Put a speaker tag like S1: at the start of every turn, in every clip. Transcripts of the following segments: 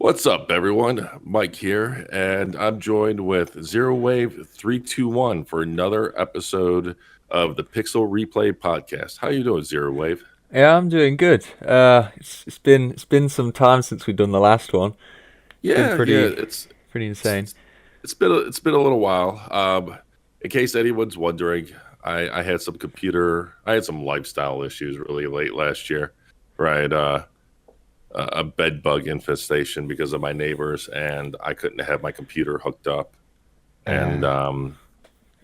S1: What's up, everyone? Mike here, and I'm joined with Zero Wave 321 for another episode of the Pixel Replay Podcast. How you doing, Zero Wave?
S2: Yeah, I'm doing good. It's been some time since we've done the last one. It's been
S1: Yeah,
S2: pretty insane.
S1: it's it's been a little while. In case anyone's wondering, I had some lifestyle issues really late last year, right? A bed bug infestation because of my neighbors, and I couldn't have my computer hooked up, and
S2: Uh,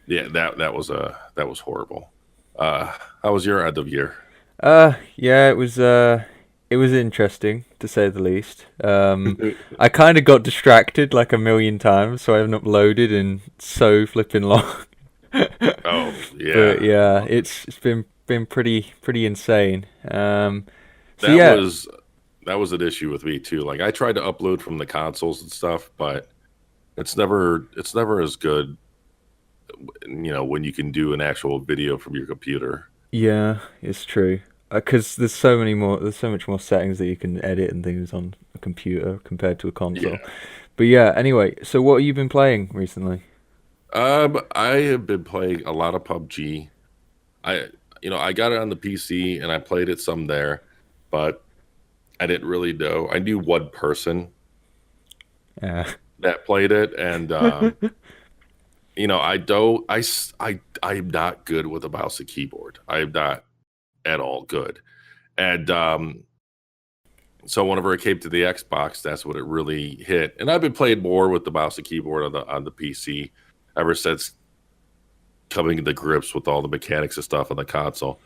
S1: yeah, that was horrible. Uh, how was your end of year?
S2: yeah, it was interesting to say the least. I kind of got distracted like a million times, so I haven't uploaded in so flipping long.
S1: Oh
S2: But
S1: yeah,
S2: yeah, it's been pretty insane. So
S1: that
S2: yeah,
S1: was that was an issue with me too. Like I tried to upload from the consoles and stuff, but it's never as good, when you can do an actual video from your computer.
S2: yeah, it's true. Because there's so much more settings that you can edit and things on a computer compared to a console.
S1: Yeah.
S2: But yeah, anyway, so what have you been playing recently?
S1: I have been playing a lot of PUBG. I I got it on the PC and I played it some there, but I didn't really know. I knew one person
S2: Uh,
S1: that played it, and I don't. I'm not good with a mouse and keyboard. I'm not at all good, and so whenever it came to the Xbox, that's when it really hit. And I've been playing more with the mouse and keyboard on the PC ever since coming to grips with all the mechanics and stuff on the console.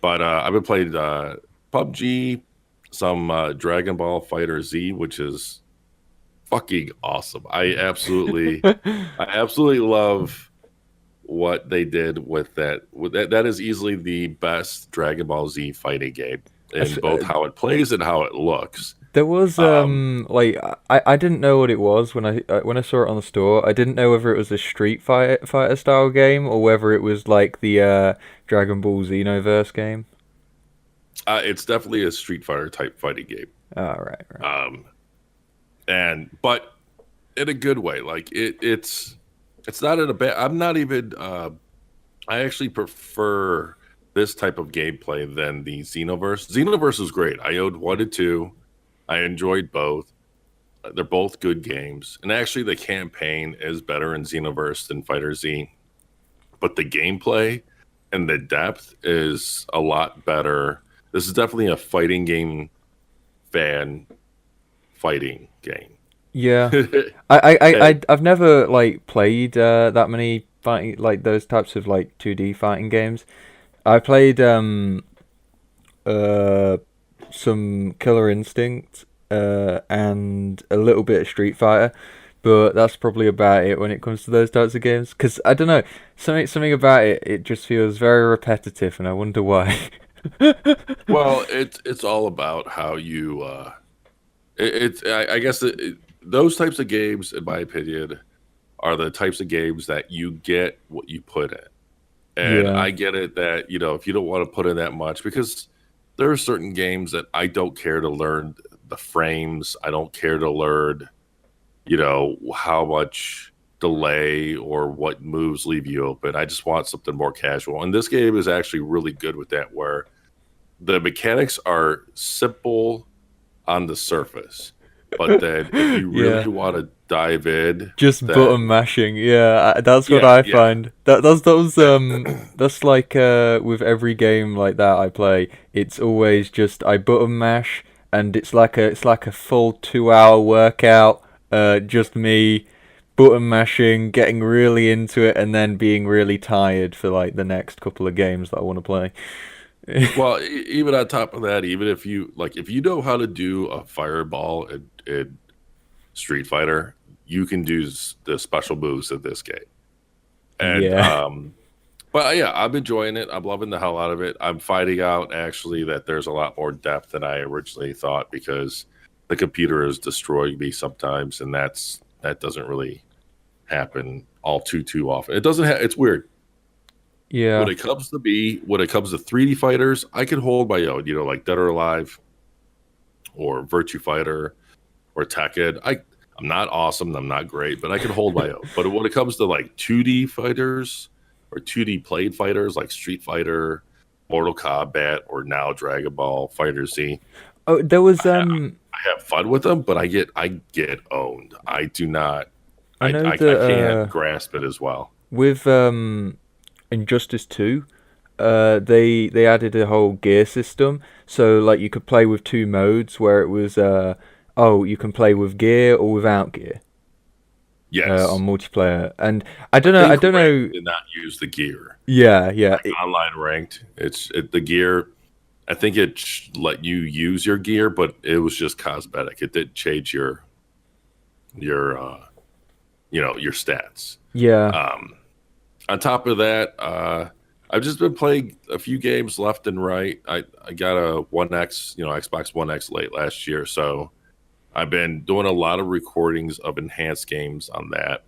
S1: But I've been playing PUBG, some Dragon Ball Fighter Z, which is fucking awesome. I absolutely love what they did with that. That is easily the best Dragon Ball Z fighting game
S2: I
S1: in
S2: s-
S1: both how it plays and how it looks.
S2: there was
S1: Um,
S2: like I didn't know what it was when I saw it on the store. I didn't know whether it was a Fighter style game or whether it was like the Dragon Ball Xenoverse game.
S1: it's definitely a Street Fighter type fighting game.
S2: Oh, right.
S1: Um, and but in a good way. Like it's not in a bad. I'm not even. I actually prefer this type of gameplay than the Xenoverse. Xenoverse is great. I owned one and two. I enjoyed both. They're both good games, and actually, the campaign is better in Xenoverse than Fighter Z. But the gameplay and the depth is a lot better. This is definitely a fighting game fan fighting game.
S2: Yeah.
S1: And
S2: I've never like played that many fighting like those types of like 2D fighting games. I played uh some Killer Instinct and a little bit of Street Fighter, but that's probably about it when it comes to those types of games. Because I don't know, something about it just feels very repetitive, and I wonder why.
S1: well, it's all about how you. I guess those types of games, in my opinion, are the types of games that you get what you put in. And
S2: Yeah,
S1: I get it that if you don't want to put in that much, because there are certain games that I don't care to learn the frames. I don't care to learn, how much delay or what moves leave you open. I just want something more casual. And this game is actually really good with that, where the mechanics are simple on the surface, but then if you really
S2: yeah.
S1: want to dive in,
S2: Just button
S1: then
S2: mashing, yeah, that's what
S1: yeah,
S2: I
S1: yeah,
S2: find. That's like with every game like that I play. It's always just I button mash, and it's like a full 2 hour workout. Just me button mashing, getting really into it, and then being really tired for like the next couple of games that I want to play.
S1: well, even on top of that, even if you know how to do a fireball in Street Fighter, you can do the special moves in this game. And
S2: Yeah,
S1: but yeah, I'm enjoying it. I'm loving the hell out of it. I'm finding out actually that there's a lot more depth than I originally thought, because the computer is destroying me sometimes, and that doesn't really happen all too often. It doesn't. It's weird.
S2: yeah,
S1: When it comes to 3D fighters, I can hold my own. Like Dead or Alive or Virtue Fighter. or Tekken. I'm not awesome. I'm not great, but I can hold my own. But when it comes to like 2D fighters or 2D played fighters like Street Fighter, Mortal Kombat, or now Dragon Ball Fighter Z,
S2: Oh, there was
S1: I have fun with them, but I get owned. I do not.
S2: I know
S1: I
S2: that
S1: can't grasp it as well.
S2: with Injustice 2, they added a whole gear system, so like you could play with two modes where it was oh, you can play with gear or without gear on
S1: Yes,
S2: multiplayer. And I
S1: think
S2: don't know.
S1: ranked did not use the gear.
S2: Yeah, yeah,
S1: Like online ranked, the gear. I think it let you use your gear, but it was just cosmetic. It didn't change your your stats.
S2: yeah.
S1: Um, on top of that, I've just been playing a few games left and right. I got a One X, Xbox One X late last year, so I've been doing a lot of recordings of enhanced games on that.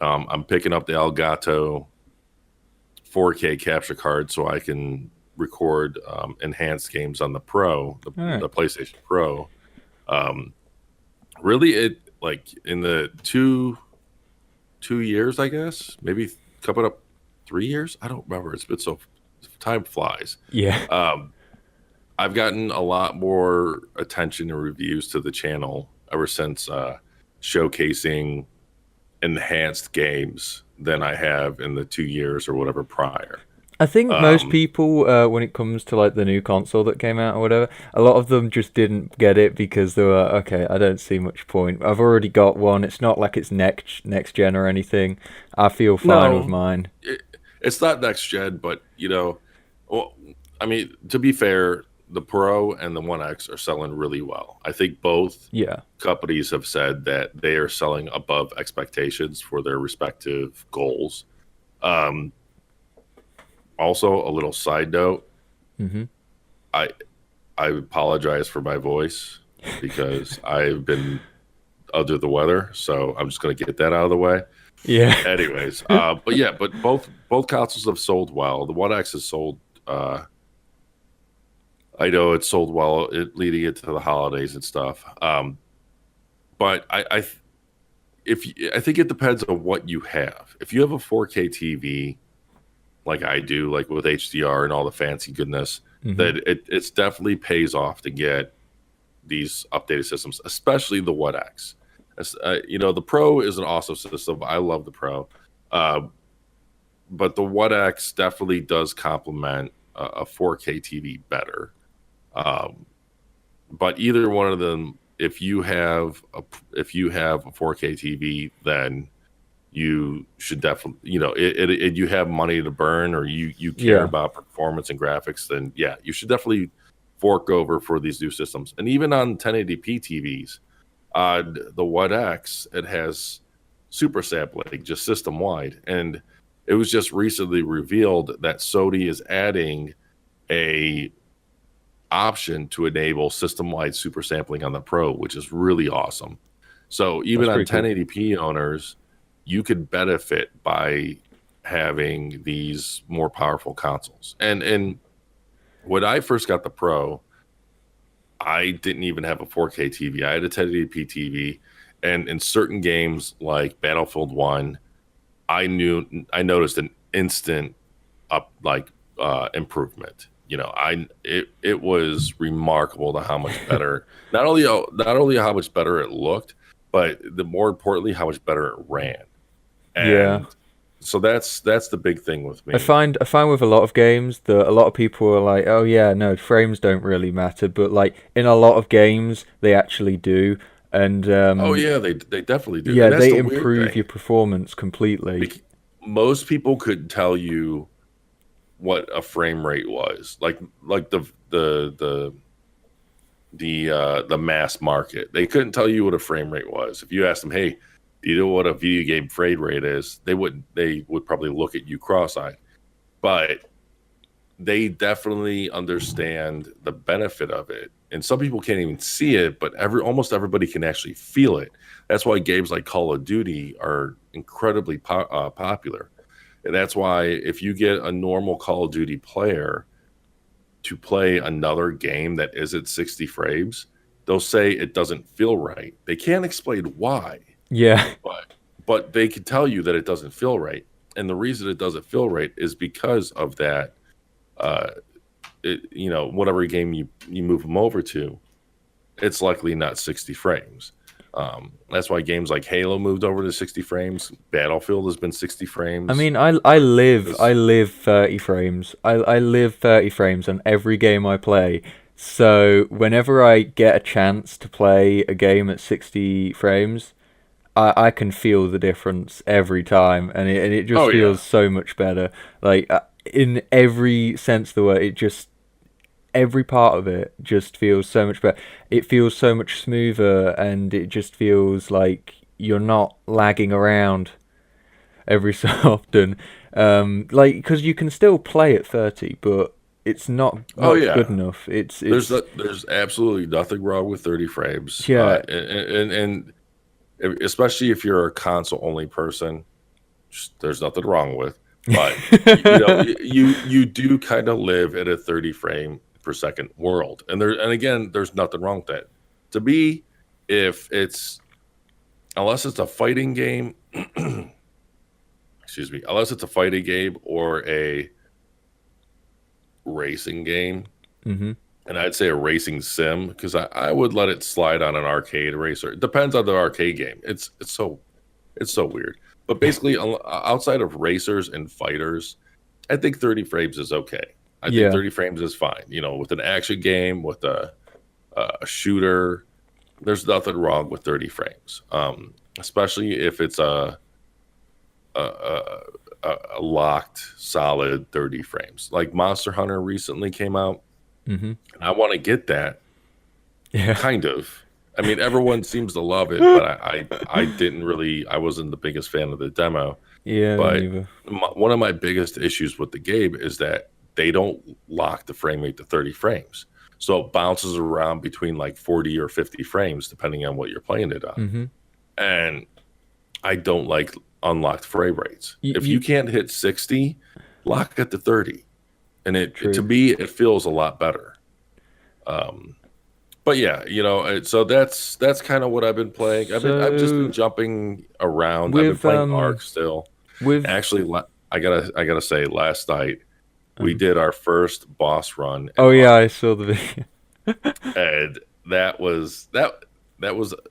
S1: I'm picking up the Elgato 4K capture card so I can record enhanced games on the Pro,
S2: All right.
S1: the PlayStation Pro. Um, really, it like in the 2 years, I guess, maybe coming up 3 years. I don't remember. It's been so time flies.
S2: Yeah.
S1: Um, I've gotten a lot more attention and reviews to the channel ever since showcasing enhanced games than I have in the 2 years or whatever prior.
S2: I think most
S1: Um,
S2: people, when it comes to like the new console that came out or whatever, a lot of them just didn't get it because they were okay. I don't see much point. I've already got one. It's not like it's next gen or anything. I feel fine with
S1: no,
S2: mine.
S1: it's not next gen, but well, I mean, to be fair, the Pro and the One X are selling really well. I think both
S2: Yeah.
S1: companies have said that they are selling above expectations for their respective goals. Um, Also, a little side note,
S2: Mhm.
S1: I I apologize for my voice because I've been under the weather, so I'm just going to get that out of the way.
S2: Yeah.
S1: Anyways, but both consoles have sold well. The One X has sold. I know it sold well leading into the holidays and stuff. But I think it depends on what you have. If you have a 4K TV like I do, like with HDR and all the fancy goodness,
S2: Mhm.
S1: that it's definitely pays off to get these updated systems, especially the One X. The Pro is an awesome system. I love the Pro, uh, but the One X definitely does complement a 4K TV better. Um, but either one of them, if you have a 4K TV, then you should definitely, you have money to burn, or you care
S2: Yeah.
S1: about performance and graphics, then yeah, you should definitely fork over for these new systems. And even on 1080p TVs, the One X, it has super sampling just system wide, and it was just recently revealed that Sony is adding a option to enable system wide super sampling on the Pro, which is really awesome. So even
S2: That's
S1: on
S2: pretty cool.
S1: 1080p owners, you could benefit by having these more powerful consoles. And when I first got the Pro, I didn't even have a 4K TV. I had a 1080p TV, and in certain games like Battlefield 1, I noticed an instant improvement. It was remarkable to how much better, not only how much better it looked, but more importantly how much better it ran.
S2: Yeah.
S1: And so that's the big thing with
S2: I
S1: me.
S2: find I find with a lot of games that a lot of people are like, oh yeah, no, frames don't really matter, but like in a lot of games they actually do, and
S1: Oh yeah, they definitely do,
S2: yeah,
S1: and that's
S2: they
S1: the weird
S2: improve your
S1: thing.
S2: performance completely.
S1: Bec- Most people couldn't tell you what a frame rate was, like the mass market. They couldn't tell you what a frame rate was. If you asked them, hey, do you know what a video game frame rate is? They would probably look at you cross-eyed. But they definitely understand the benefit of it. And some people can't even see it, but almost everybody can actually feel it. That's why games like Call of Duty are incredibly popular. And that's why if you get a normal Call of Duty player to play another game that isn't 60 frames, they'll say it doesn't feel right. They can't explain why,
S2: Yeah.
S1: but they can tell you that it doesn't feel right. And the reason it doesn't feel right is because of that. Whatever game you move them over to, it's likely not 60 frames. That's why games like Halo moved over to 60 frames. Battlefield has been 60 frames.
S2: I mean, I live 30 frames. I live 30 frames on every game I play. So whenever I get a chance to play a game at 60 frames, I can feel the difference every time, and it just
S1: Oh yeah,
S2: feels so much better. Like in every sense of the word, every part of it just feels so much better. It feels so much smoother, and it just feels like you're not lagging around every so often. Like because you can still play at 30, but it's not
S1: oh
S2: good
S1: yeah.
S2: enough.
S1: There's absolutely nothing wrong with 30 frames.
S2: Yeah,
S1: And especially if you're a console only person, there's nothing wrong with. But you do kind of live in a 30 frame per second world, and again, there's nothing wrong with that. To me, if it's unless it's a fighting game, excuse me, unless it's a fighting game or a racing game,
S2: hmm
S1: and I'd say a racing sim, because I would let it slide on an arcade racer. It depends on the arcade game. It's so weird. But basically, outside of racers and fighters, I think 30 frames is okay. I think
S2: yeah.
S1: 30 frames is fine. With an action game, with a shooter, there's nothing wrong with 30 frames. Especially if it's a, a locked, solid 30 frames. Like Monster Hunter recently came out,
S2: hmm
S1: and I want to get that.
S2: Yeah.
S1: Kind of. I mean, everyone seems to love it, but I didn't really. I wasn't the biggest fan of the demo.
S2: Yeah, me
S1: But
S2: neither.
S1: one of my biggest issues with the game is that they don't lock the frame rate to 30 frames, so it bounces around between like 40 or 50 frames depending on what you're playing it on.
S2: hmm
S1: And I don't like unlocked frame rates. If
S2: You
S1: you can't hit 60, lock it to 30, and to
S2: true.
S1: me it feels a lot better. Um, but yeah, so that's kind of what I've been playing. I've just been
S2: So
S1: jumping around. I've been
S2: with
S1: playing Ark still.
S2: with
S1: Actually, I gotta say, last night we
S2: um,
S1: did our first boss run in
S2: oh yeah,
S1: Ark,
S2: I saw the video.
S1: and that was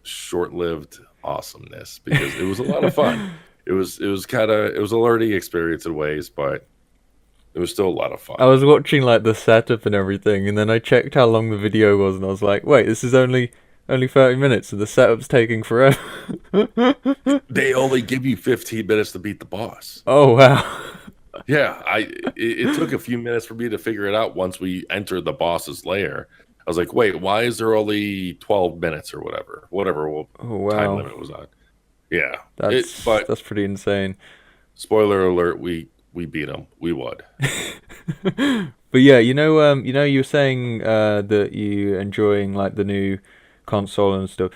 S1: short-lived awesomeness because it was a lot of fun. It was a learning experience in ways, but it was still a lot of
S2: I
S1: fun.
S2: was watching like the setup and everything, and then I checked how long the video was, and I was like, wait, this is only 30 minutes, and the setup's taking forever.
S1: They only give you 15 minutes to beat the boss.
S2: Oh wow.
S1: Yeah, it took a few minutes for me to figure it out once we entered the boss's lair. I was like, wait, why is there only 12 minutes or whatever
S2: Oh
S1: time
S2: wow.
S1: limit was on? Yeah,
S2: That's
S1: but
S2: that's pretty insane.
S1: spoiler alert, we beat him. We would.
S2: But yeah, you were saying that you enjoying like the new console and stuff.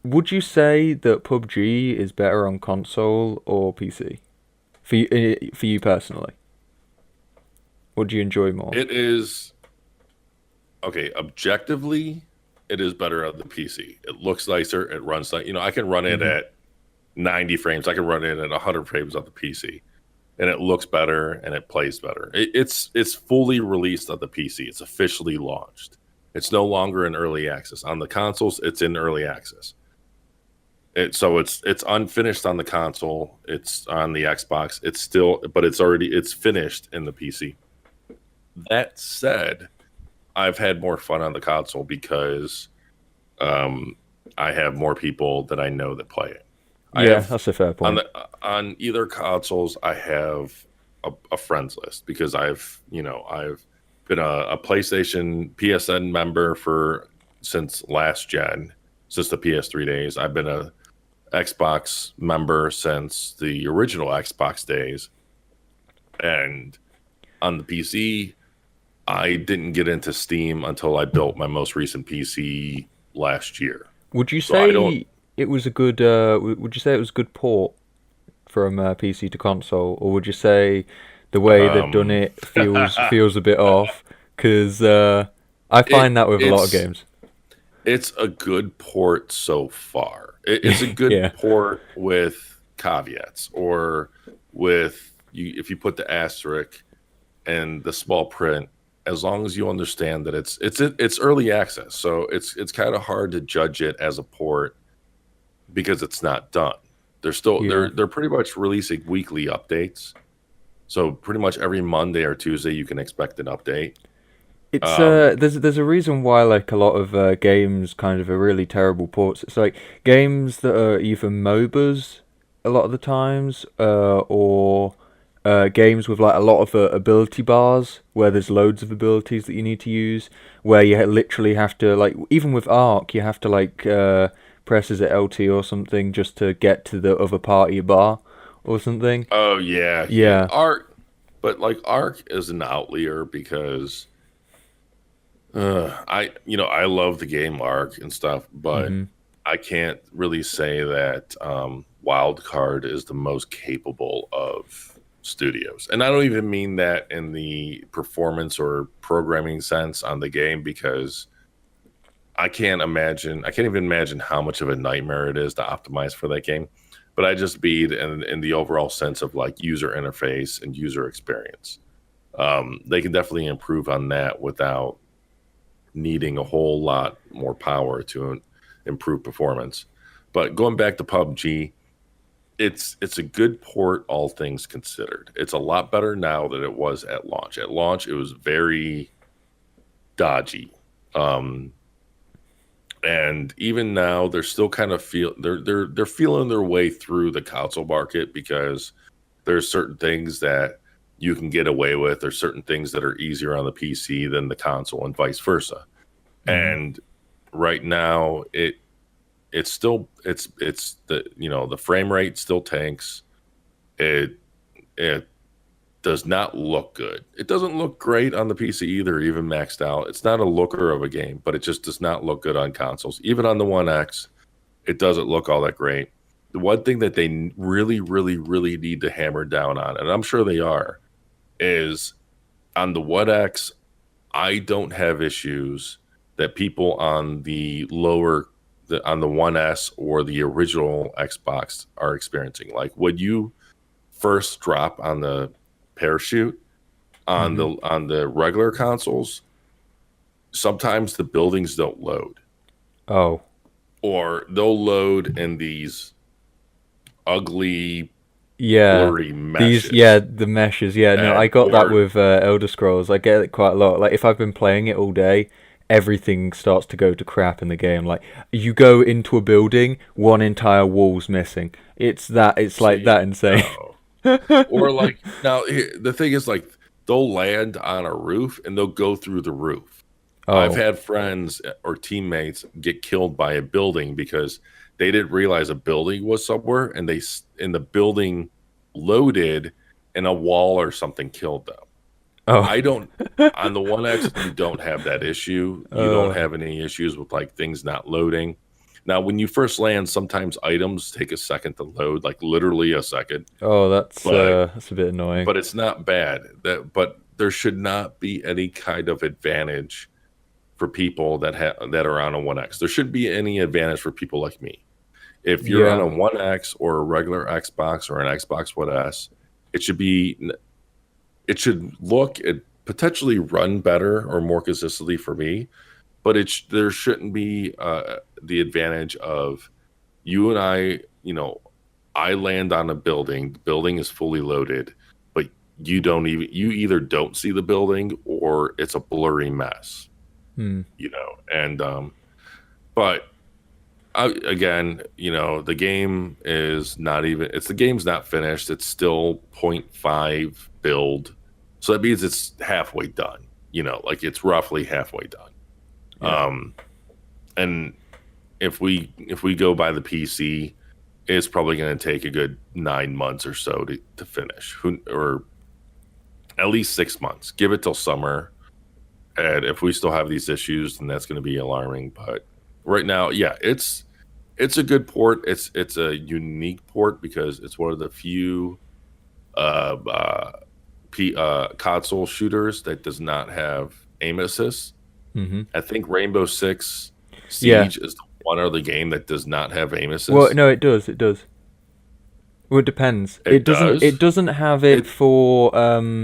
S2: Would you say that PUBG is better on console or PC? For you personally, what do you enjoy more?
S1: It is okay. Objectively, it is better on the PC. It looks nicer. It runs like I can run it
S2: hmm
S1: at 90 frames. I can run it at 100 frames on the PC, and it looks better and it plays better. It's fully released on the PC. It's officially launched. It's no longer in early access on the consoles. It's in early access. So it's unfinished on the console. It's on the Xbox. But it's finished in the PC. That said, I've had more fun on the console because um, I have more people that I know that play it. I
S2: Yeah,
S1: have
S2: that's a fair point.
S1: on either consoles. I have a friends list because I've been a PlayStation PSN member since last gen, since the PS3 days. I've been a Xbox member since the original Xbox days, and on the PC, I didn't get into Steam until I built my most recent PC last year.
S2: Would you
S1: So I don't.
S2: say it was a good? Would you say it was a good port from PC to console, or would you say the way they've done
S1: Um,
S2: it feels a bit off? Because I
S1: it
S2: find that with a lot of
S1: it's
S2: games.
S1: it's a good port so far. It's a good
S2: Yeah.
S1: port with caveats, or with you if you put the asterisk and the small print. As long as you understand that it's early access, so it's kind of hard to judge it as a port because it's not done.
S2: Yeah.
S1: They're pretty much releasing weekly updates. So pretty much every Monday or Tuesday you can expect an update.
S2: It's
S1: Um,
S2: there's a reason why like a lot of games kind of are really terrible ports. It's like games that are either MOBAs a lot of the times, or games with like a lot of ability bars where there's loads of abilities that you need to use, where you literally have to like even with Arc you have to like press is it LT or something just to get to the other part of your bar or something.
S1: oh yeah, yeah.
S2: Yeah.
S1: Arc, but like Arc is an outlier because I love the game Arc and stuff, but
S2: Mhm.
S1: I can't really say that Wildcard is the most capable of studios. And I don't even mean that in the performance or programming sense on the game, because I can't even imagine how much of a nightmare it is to optimize for that game. But I just mean in the overall sense of like user interface and user experience. They can definitely improve on that without needing a whole lot more power to improve performance. But going back to PUBG, it's a good port, all things considered. It's a lot better now than it was at launch. At launch, it was very dodgy, um, and even now they're still kind of they're feeling their way through the console market, because there's certain things that you can get away with. There's certain things that are easier on the PC than the console, and vice versa.
S2: Mhm.
S1: And right now, it's still it's the the frame rate still tanks. It it does not look good. It doesn't look great on the PC either, even maxed out. It's not a looker of a game, but it just does not look good on consoles. Even on the One X, it doesn't look all that great. The one thing that they really, really, really need to hammer down on, and I'm sure they are, is on the One X, I don't have issues that people on the on the One S or the original Xbox are experiencing. Like when you first drop on the parachute
S2: Mhm.
S1: on the regular consoles, sometimes the buildings don't load,
S2: Oh.
S1: or they'll load in these ugly
S2: Yeah.
S1: blurry
S2: These, yeah,
S1: meshes.
S2: the meshes. Yeah, no, I
S1: And
S2: got that
S1: or
S2: with Elder Scrolls. I get it quite a lot. Like if I've been playing it all day, everything starts to go to crap in the game. Like you go into a building, one entire wall's missing. It's like
S1: see,
S2: that insane.
S1: no. Or like now the thing is, like, they'll land on a roof and they'll go through the roof. I've
S2: Oh.
S1: had friends or teammates get killed by a building because they didn't realize a building was somewhere, and the building loaded and a wall or something killed them.
S2: Oh.
S1: I don't On the One X, you don't have that issue. You don't
S2: uh
S1: have any issues with like things not loading. Now, when you first land, sometimes items take a second to load, like literally a second,
S2: oh,
S1: but
S2: that's a bit annoying.
S1: it's not bad. But there should not be any kind of advantage for people that are on a One X. There shouldn't be any advantage for people like me. If you're on
S2: Yeah.
S1: a One X or a regular Xbox or an Xbox One S, it should be it should look and potentially run better or more consistently for me. But there shouldn't be the advantage of you and I. I land on a building. The building is fully loaded, but you either don't see the building or it's a blurry mess.
S2: Hmm.
S1: And but again, the game is not even the game's not finished. It's still point 0.5 build, so that means it's halfway done. Like it's roughly halfway done.
S2: Yeah.
S1: um and if we go by the PC, it's probably going to take a good 9 months or so to finish, or at least 6 months. Give it till summer. And if we still have these issues, then that's going to be alarming. But right now, yeah, it's a good port. It's a unique port because it's one of the few uh, uh, console shooters that does not have aim assist.
S2: Mhm.
S1: I think Rainbow Six
S2: Yeah.
S1: Siege is the one other game that does not have aim
S2: Well,
S1: assist.
S2: no, it does. It does. Well, it depends.
S1: It
S2: It
S1: does.
S2: doesn't have it
S1: It
S2: for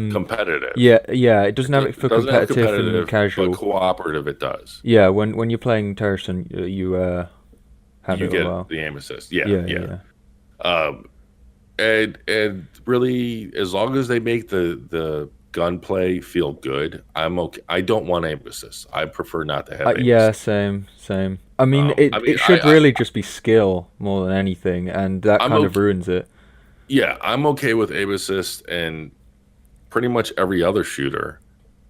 S1: competitive.
S2: yeah, yeah. It doesn't have it
S1: It
S2: for
S1: doesn't have
S2: competitive and
S1: competitive, but
S2: casual.
S1: cooperative it does.
S2: Yeah, when you're playing Terrason, you have
S1: You
S2: it as
S1: get
S2: well.
S1: the aim assist. Yeah,
S2: Yeah,
S1: yeah.
S2: yeah.
S1: Um, and really, as long as they make the gunplay feel good, I'm okay. I don't want aim assist. I prefer not to have aim
S2: Yeah,
S1: assist.
S2: same, same. I mean,
S1: I mean,
S2: it should really just be skill more than anything, and that
S1: I'm
S2: kind of
S1: okay.
S2: ruins it.
S1: Yeah, I'm okay with aim assist and pretty much every other shooter.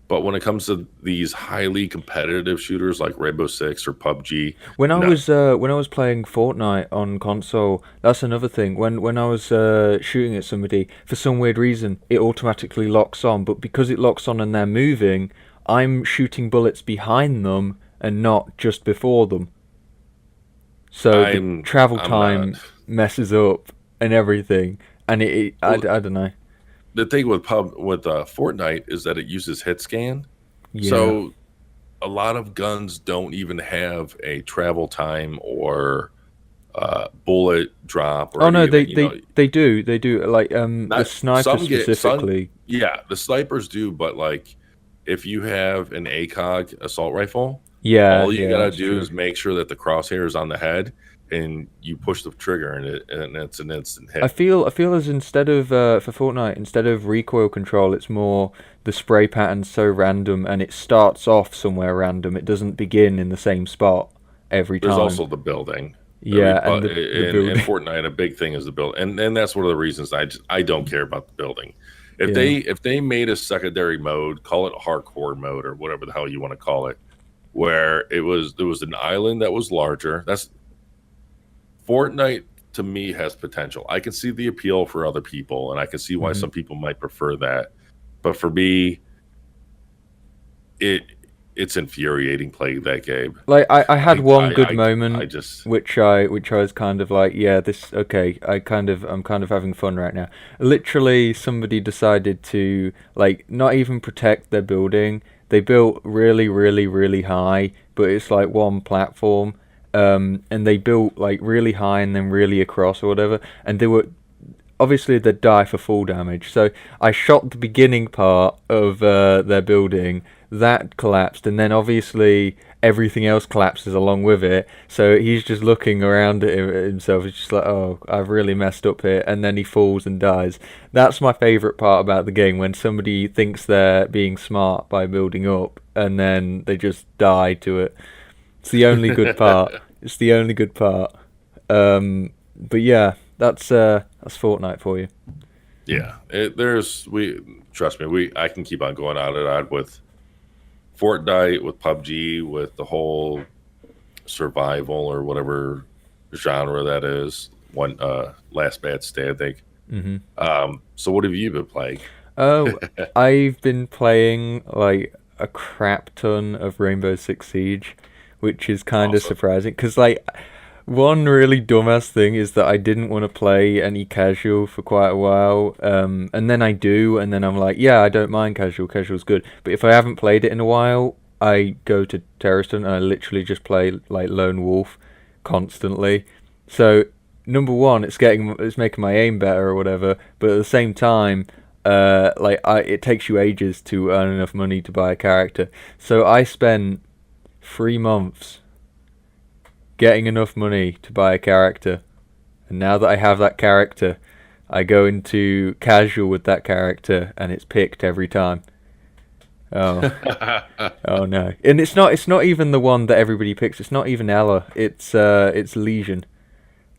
S1: But when it comes to these highly competitive shooters like Rainbow Six or PUBG, no.
S2: When I was playing Fortnite on console, that's another thing. When I was shooting at somebody, for some weird reason, it automatically locks on. But because it locks on and they're moving, I'm shooting bullets behind them and not just before them. So the travel
S1: I'm not.
S2: time messes up and everything, and
S1: Well,
S2: I don't know.
S1: the thing with Fortnite is that it uses hit scan,
S2: Yeah.
S1: so a lot of guns don't even have a travel time or bullet drop or
S2: Oh no,
S1: anything. You know,
S2: they do like the
S1: not
S2: sniper
S1: some get some.
S2: specifically.
S1: Yeah, the snipers do, but like if you have an ACOG assault rifle,
S2: Yeah,
S1: all you
S2: yeah,
S1: gotta
S2: that's
S1: do
S2: true.
S1: is make sure that the crosshair is on the head, and you push the trigger, and it's an instant hit.
S2: I feel as instead of for Fortnite, instead of recoil control, it's more the spray pattern's so random and it starts off somewhere random. It doesn't begin in the same spot every
S1: There's
S2: time.
S1: also the building. I mean,
S2: Yeah, and the
S1: in
S2: building.
S1: Fortnite, a big thing is the build, and that's one of the reasons I don't care about the building.
S2: Yeah.
S1: If they made a secondary mode, call it hardcore mode or whatever the hell you want to call it, where there was an island that was larger. That's Fortnite to me has potential. I can see the appeal for other people, and I can see why
S2: hmm
S1: some people might prefer that. But for me, it it's infuriating playing that game.
S2: Like I had one good
S1: I
S2: moment
S1: just
S2: which I was kind of like, yeah, this okay, I'm kind of having fun right now. Literally somebody decided to like not even protect their building. They built really high, but it's like one platform. And they built like really high and then really across or whatever, and they were obviously they'd die for full damage. So I shot the beginning part of their building, that collapsed, and then obviously everything else collapses along with it. So he's just looking around at himself. He's just like, oh, I've really messed up here, and then he falls and dies. That's my favorite part about the game, when somebody thinks they're being smart by building up, and then they just die to it. It's the only good part. It's the only good part. But yeah, that's Fortnite for you.
S1: yeah. There's we trust me. We I can keep on going on and on with Fortnite, with PUBG, with the whole survival or whatever genre that is. One last bad standing.
S2: hmm
S1: So what have you been playing?
S2: Oh, I've been playing like a crap ton of Rainbow Six Siege, which is kind of
S1: Awesome.
S2: surprising because like one really dumbass thing is that I didn't want to play any casual for quite a while, and then I do, and then I'm like, yeah, I don't mind casual. Casual's good, but if I haven't played it in a while, I go to Terrorist and I literally just play like Lone Wolf constantly. So number one, it's making my aim better or whatever, but at the same time, it takes you ages to earn enough money to buy a character. So I spent 3 months getting enough money to buy a character, and now that I have that character, I go into casual with that character, and it's picked every time. Oh, oh no! And it's not even the one that everybody picks. It's not even Ella. It's Legion,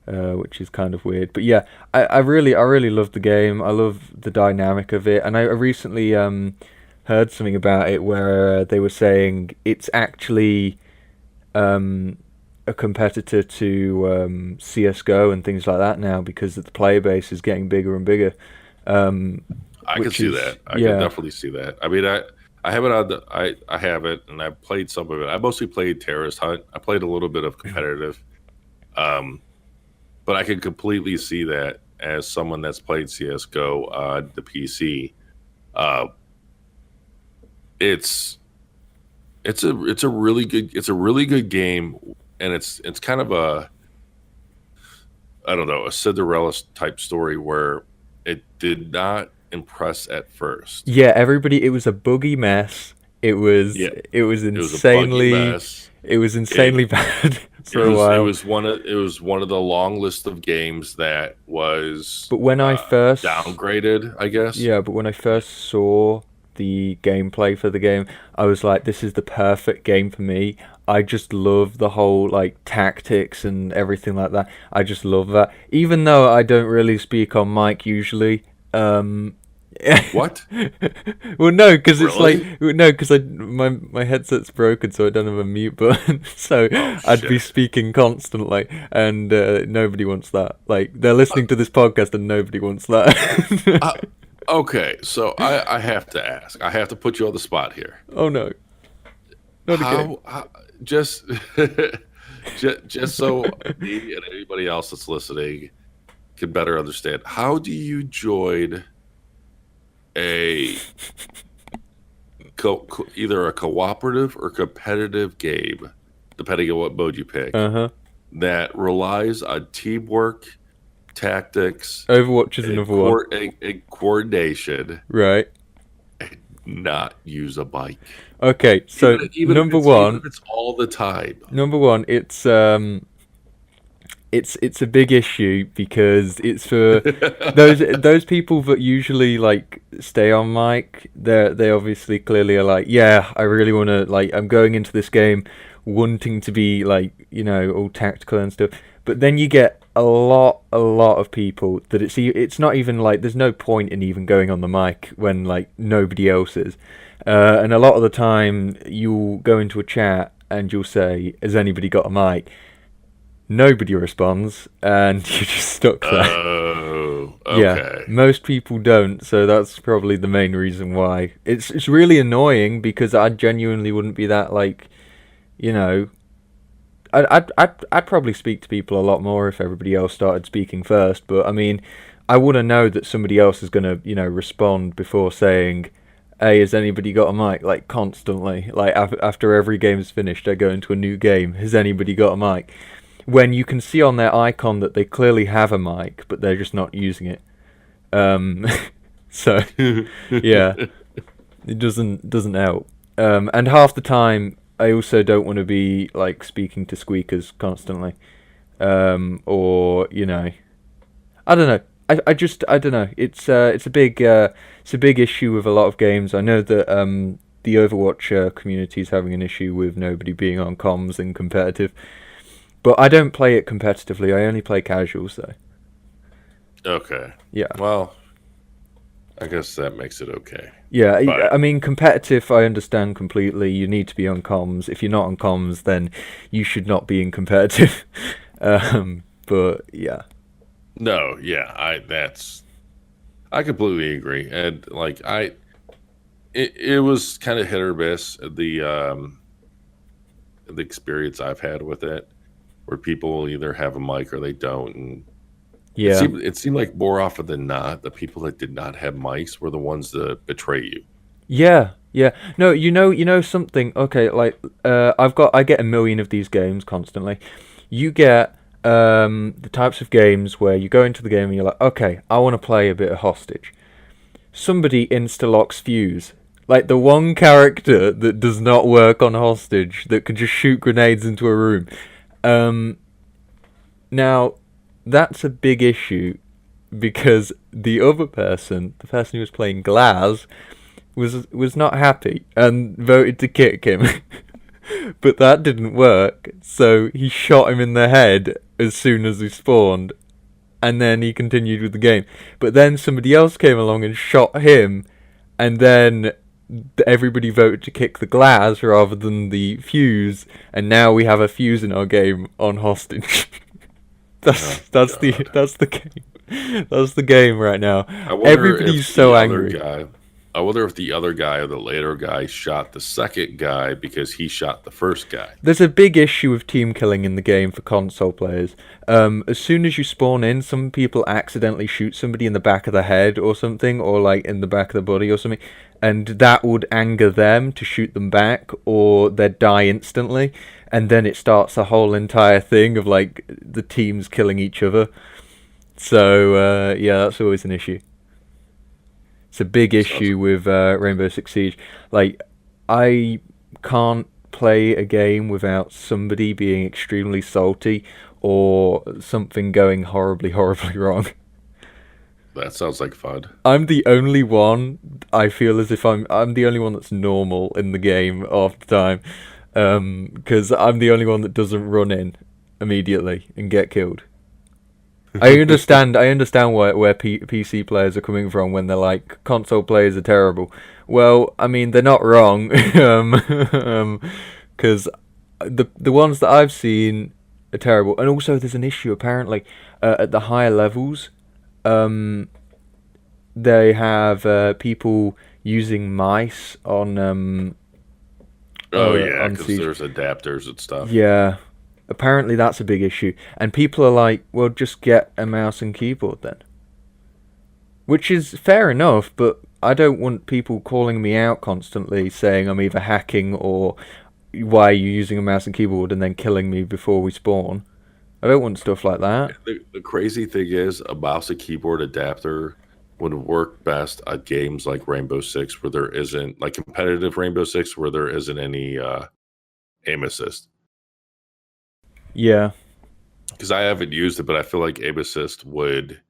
S2: which is kind of weird. But yeah, I really love the game. I love the dynamic of it, and I recently heard something about it where they were saying it's actually um a competitor to CS:GO and things like that now, because the player base is getting bigger and bigger. Um,
S1: I can
S2: which
S1: see
S2: is
S1: that. I can
S2: yeah.
S1: definitely see that. I mean, I have it on the I have it, and I played some of it. I mostly played Terrorist Hunt. I played a little bit of competitive, um, but I can completely see that as someone that's played CS:GO on the PC. Uh, it's it's a really good game, and it's kind of a, I don't know, a Cinderella type story where it did not impress at first.
S2: Yeah, everybody. It was a buggy mess. It was
S1: Yeah,
S2: it was
S1: it was a buggy
S2: insanely
S1: mess.
S2: it was
S1: It
S2: insanely bad
S1: it
S2: for a
S1: was
S2: while.
S1: it was one of the long list of games that was
S2: But when I first
S1: downgraded, I guess.
S2: Yeah, but when I first saw the gameplay for the game, I was like, this is the perfect game for me. I just love the whole like tactics and everything like that. I just love that. Even though I don't really speak on mic usually.
S1: What?
S2: Well, no, because it's like
S1: Really?
S2: no, because my headset's broken, so I don't have a mute button. So
S1: Oh
S2: I'd be
S1: shit.
S2: speaking constantly, and nobody wants that. Like they're listening to this podcast, and nobody wants that.
S1: Uh, okay, so I have to ask. I have to put you on the spot here.
S2: Oh no, not again.
S1: How just just so me and anybody else that's listening can better understand, how do you join a either a cooperative or competitive game, depending on what mode you pick,
S2: Uh huh.
S1: that relies on teamwork, tactics,
S2: Overwatch is
S1: and,
S2: another one.
S1: and coordination,
S2: Right.
S1: and not use a bike,
S2: Okay. So
S1: even if it's all the time.
S2: number one, it's a big issue because it's for those people that usually like stay on mic. They obviously clearly are like, yeah, I really want to like. I'm going into this game wanting to be like, all tactical and stuff. But then you get a lot of people that it's not even like there's no point in even going on the mic when like nobody else is. And a lot of the time you'll go into a chat and you'll say, "Has anybody got a mic?" Nobody responds, and you're just stuck there.
S1: Oh,
S2: Yeah,
S1: okay.
S2: most people don't, so that's probably the main reason why. It's really annoying because I genuinely wouldn't be that like, you know, I'd probably speak to people a lot more if everybody else started speaking first. But I mean, I want to know that somebody else is gonna respond before saying, "Hey, has anybody got a mic?" Like constantly, like after every game's finished, I go into a new game. Has anybody got a mic? When you can see on their icon that they clearly have a mic, but they're just not using it. Um, so yeah, it doesn't help. And half the time, I also don't want to be like speaking to squeakers constantly, or I don't know. I don't know. It's a big issue with a lot of games. I know that the Overwatch community is having an issue with nobody being on comms in competitive. But I don't play it competitively. I only play casuals, though.
S1: Okay.
S2: Yeah.
S1: Well, I guess that makes it okay.
S2: Yeah,
S1: But
S2: I mean, competitive, I understand completely. You need to be on comms. If you're not on comms, then you should not be in competitive. But yeah.
S1: no, yeah, I completely agree. And like it was kind of hit or miss, the experience I've had with it, where people either have a mic or they don't. And
S2: Yeah.
S1: it seemed like more often than not, the people that did not have mics were the ones that betray you.
S2: Yeah, yeah. No, you know something. Okay, like I get a million of these games constantly. You get the types of games where you go into the game and you're like, okay, I want to play a bit of hostage. Somebody insta-locks Fuse. Like the one character that does not work on hostage that can just shoot grenades into a room. Um, Now that's a big issue because the other person, the person who was playing Glaz, was not happy and voted to kick him. But that didn't work, so he shot him in the head as soon as he spawned, and then he continued with the game. But then somebody else came along and shot him, and then everybody voted to kick the Glaz rather than the Fuse, and now we have a Fuse in our game on hostage.
S1: Oh
S2: That's the
S1: God.
S2: that's the game. That's the game right now.
S1: I wonder
S2: Everybody's
S1: if
S2: so
S1: the other
S2: angry.
S1: guy I wonder if the other guy or the later guy shot the second guy because he shot the first guy.
S2: There's a big issue with team killing in the game for console players. As soon as you spawn in, some people accidentally shoot somebody in the back of the head or something, or like in the back of the body or something, and that would anger them to shoot them back, or they'd die instantly, and then it starts a whole entire thing of like the teams killing each other. So yeah, that's always an issue. It's a big issue with Rainbow Six Siege. Like, I can't play a game without somebody being extremely salty or something going horribly, horribly wrong.
S1: That sounds like fun.
S2: I'm the only one. I feel as if I'm the only one that's normal in the game half the time, because I'm the only one that doesn't run in immediately and get killed. I understand where PC players are coming from when they're like console players are terrible. Well, I mean they're not wrong, because the ones that I've seen are terrible. And also there's an issue apparently at the higher levels. They have people using mice on
S1: Oh yeah,
S2: on
S1: because
S2: Siege.
S1: there's adapters and stuff.
S2: Yeah, apparently that's a big issue, and people are like, "Well, just get a mouse and keyboard then," which is fair enough. But I don't want people calling me out constantly, saying I'm either hacking or why are you using a mouse and keyboard and then killing me before we spawn. I don't want stuff like that.
S1: The crazy thing is, a mouse and keyboard adapter would work best at games like Rainbow Six, where there isn't like competitive Rainbow Six, where there isn't any aim assist.
S2: Yeah.
S1: Because I haven't used it, but I feel like aim assist would.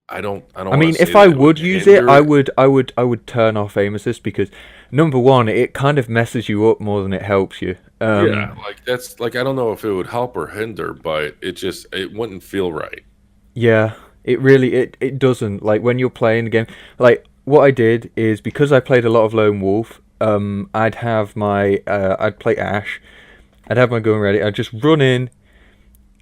S1: I don't.
S2: I
S1: wanna
S2: mean,
S1: say
S2: if
S1: that
S2: I
S1: it
S2: would use it,
S1: hinder
S2: I would turn off aim assist because number one, it kind of messes you up more than it helps you.
S1: Yeah, like that's like I don't know if it would help or hinder, but it wouldn't feel right.
S2: Yeah, it doesn't. Like when you're playing the game, like what I did is because I played a lot of Lone Wolf, I'd have my I'd play Ash, I'd have my gun ready, I'd just run in,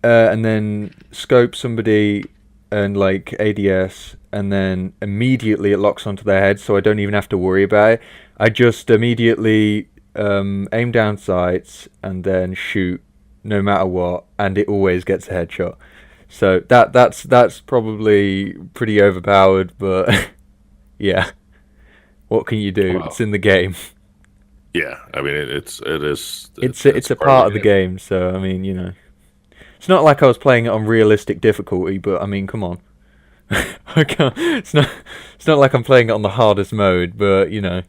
S2: and then scope somebody and like ADS, and then immediately it locks onto their head, so I don't even have to worry about it. I just immediately aim down sights and then shoot no matter what, and it always gets a headshot. So that's probably pretty overpowered, but yeah, what can you do?
S1: Wow.
S2: It's in the game.
S1: Yeah, I mean
S2: It's a part of the game. So I mean, you know, it's not like I was playing it on realistic difficulty, but I mean, come on, I can't. It's not like I'm playing it on the hardest mode, but you know,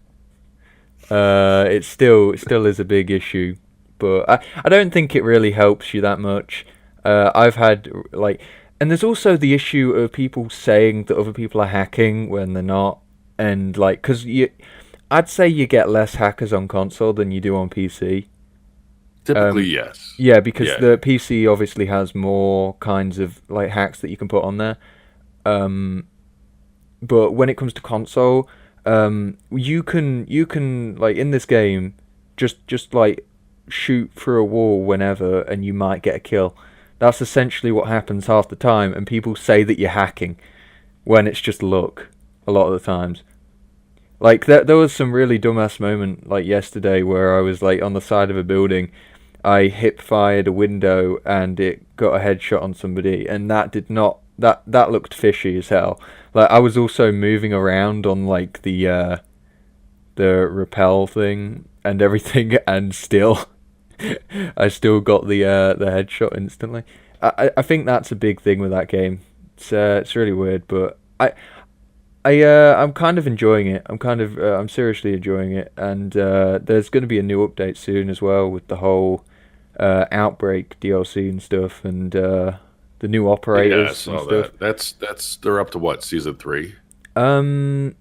S2: it still is a big issue. But I don't think it really helps you that much. I've had like, and there's also the issue of people saying that other people are hacking when they're not, and like, I'd say you get less hackers on console than you do on PC.
S1: Typically, yes.
S2: Yeah, because
S1: Yeah.
S2: the PC obviously has more kinds of like hacks that you can put on there. But when it comes to console, you can like in this game, just like shoot through a wall whenever, and you might get a kill. That's essentially what happens half the time, and people say that you're hacking when it's just luck a lot of the times. Like there was some really dumbass moment like yesterday where I was like on the side of a building, I hip fired a window and it got a headshot on somebody, and that did not that looked fishy as hell. Like I was also moving around on like the rappel thing and everything, and still I still got the headshot instantly. I think that's a big thing with that game. It's really weird, but I'm kind of enjoying it. I'm seriously enjoying it, and there's going to be a new update soon as well with the whole Outbreak DLC and stuff, and the new operators
S1: Yeah, I saw
S2: and stuff.
S1: That's they're up to what, season 3?
S2: I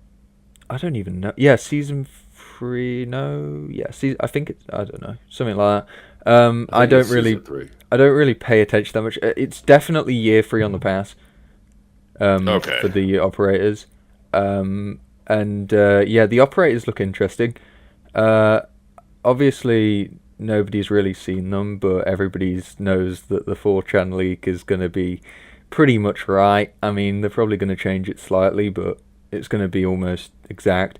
S2: don't even know. Yeah, season 3. No, yeah, I think it's. I don't know, something like that.
S1: I think it's season 3.
S2: I don't really pay attention that much. It's definitely year 3 on the pass.
S1: Okay.
S2: For the operators. And yeah, the operators look interesting. Obviously, nobody's really seen them, but everybody knows that the 4chan leak is going to be pretty much right. I mean, they're probably going to change it slightly, but it's going to be almost exact.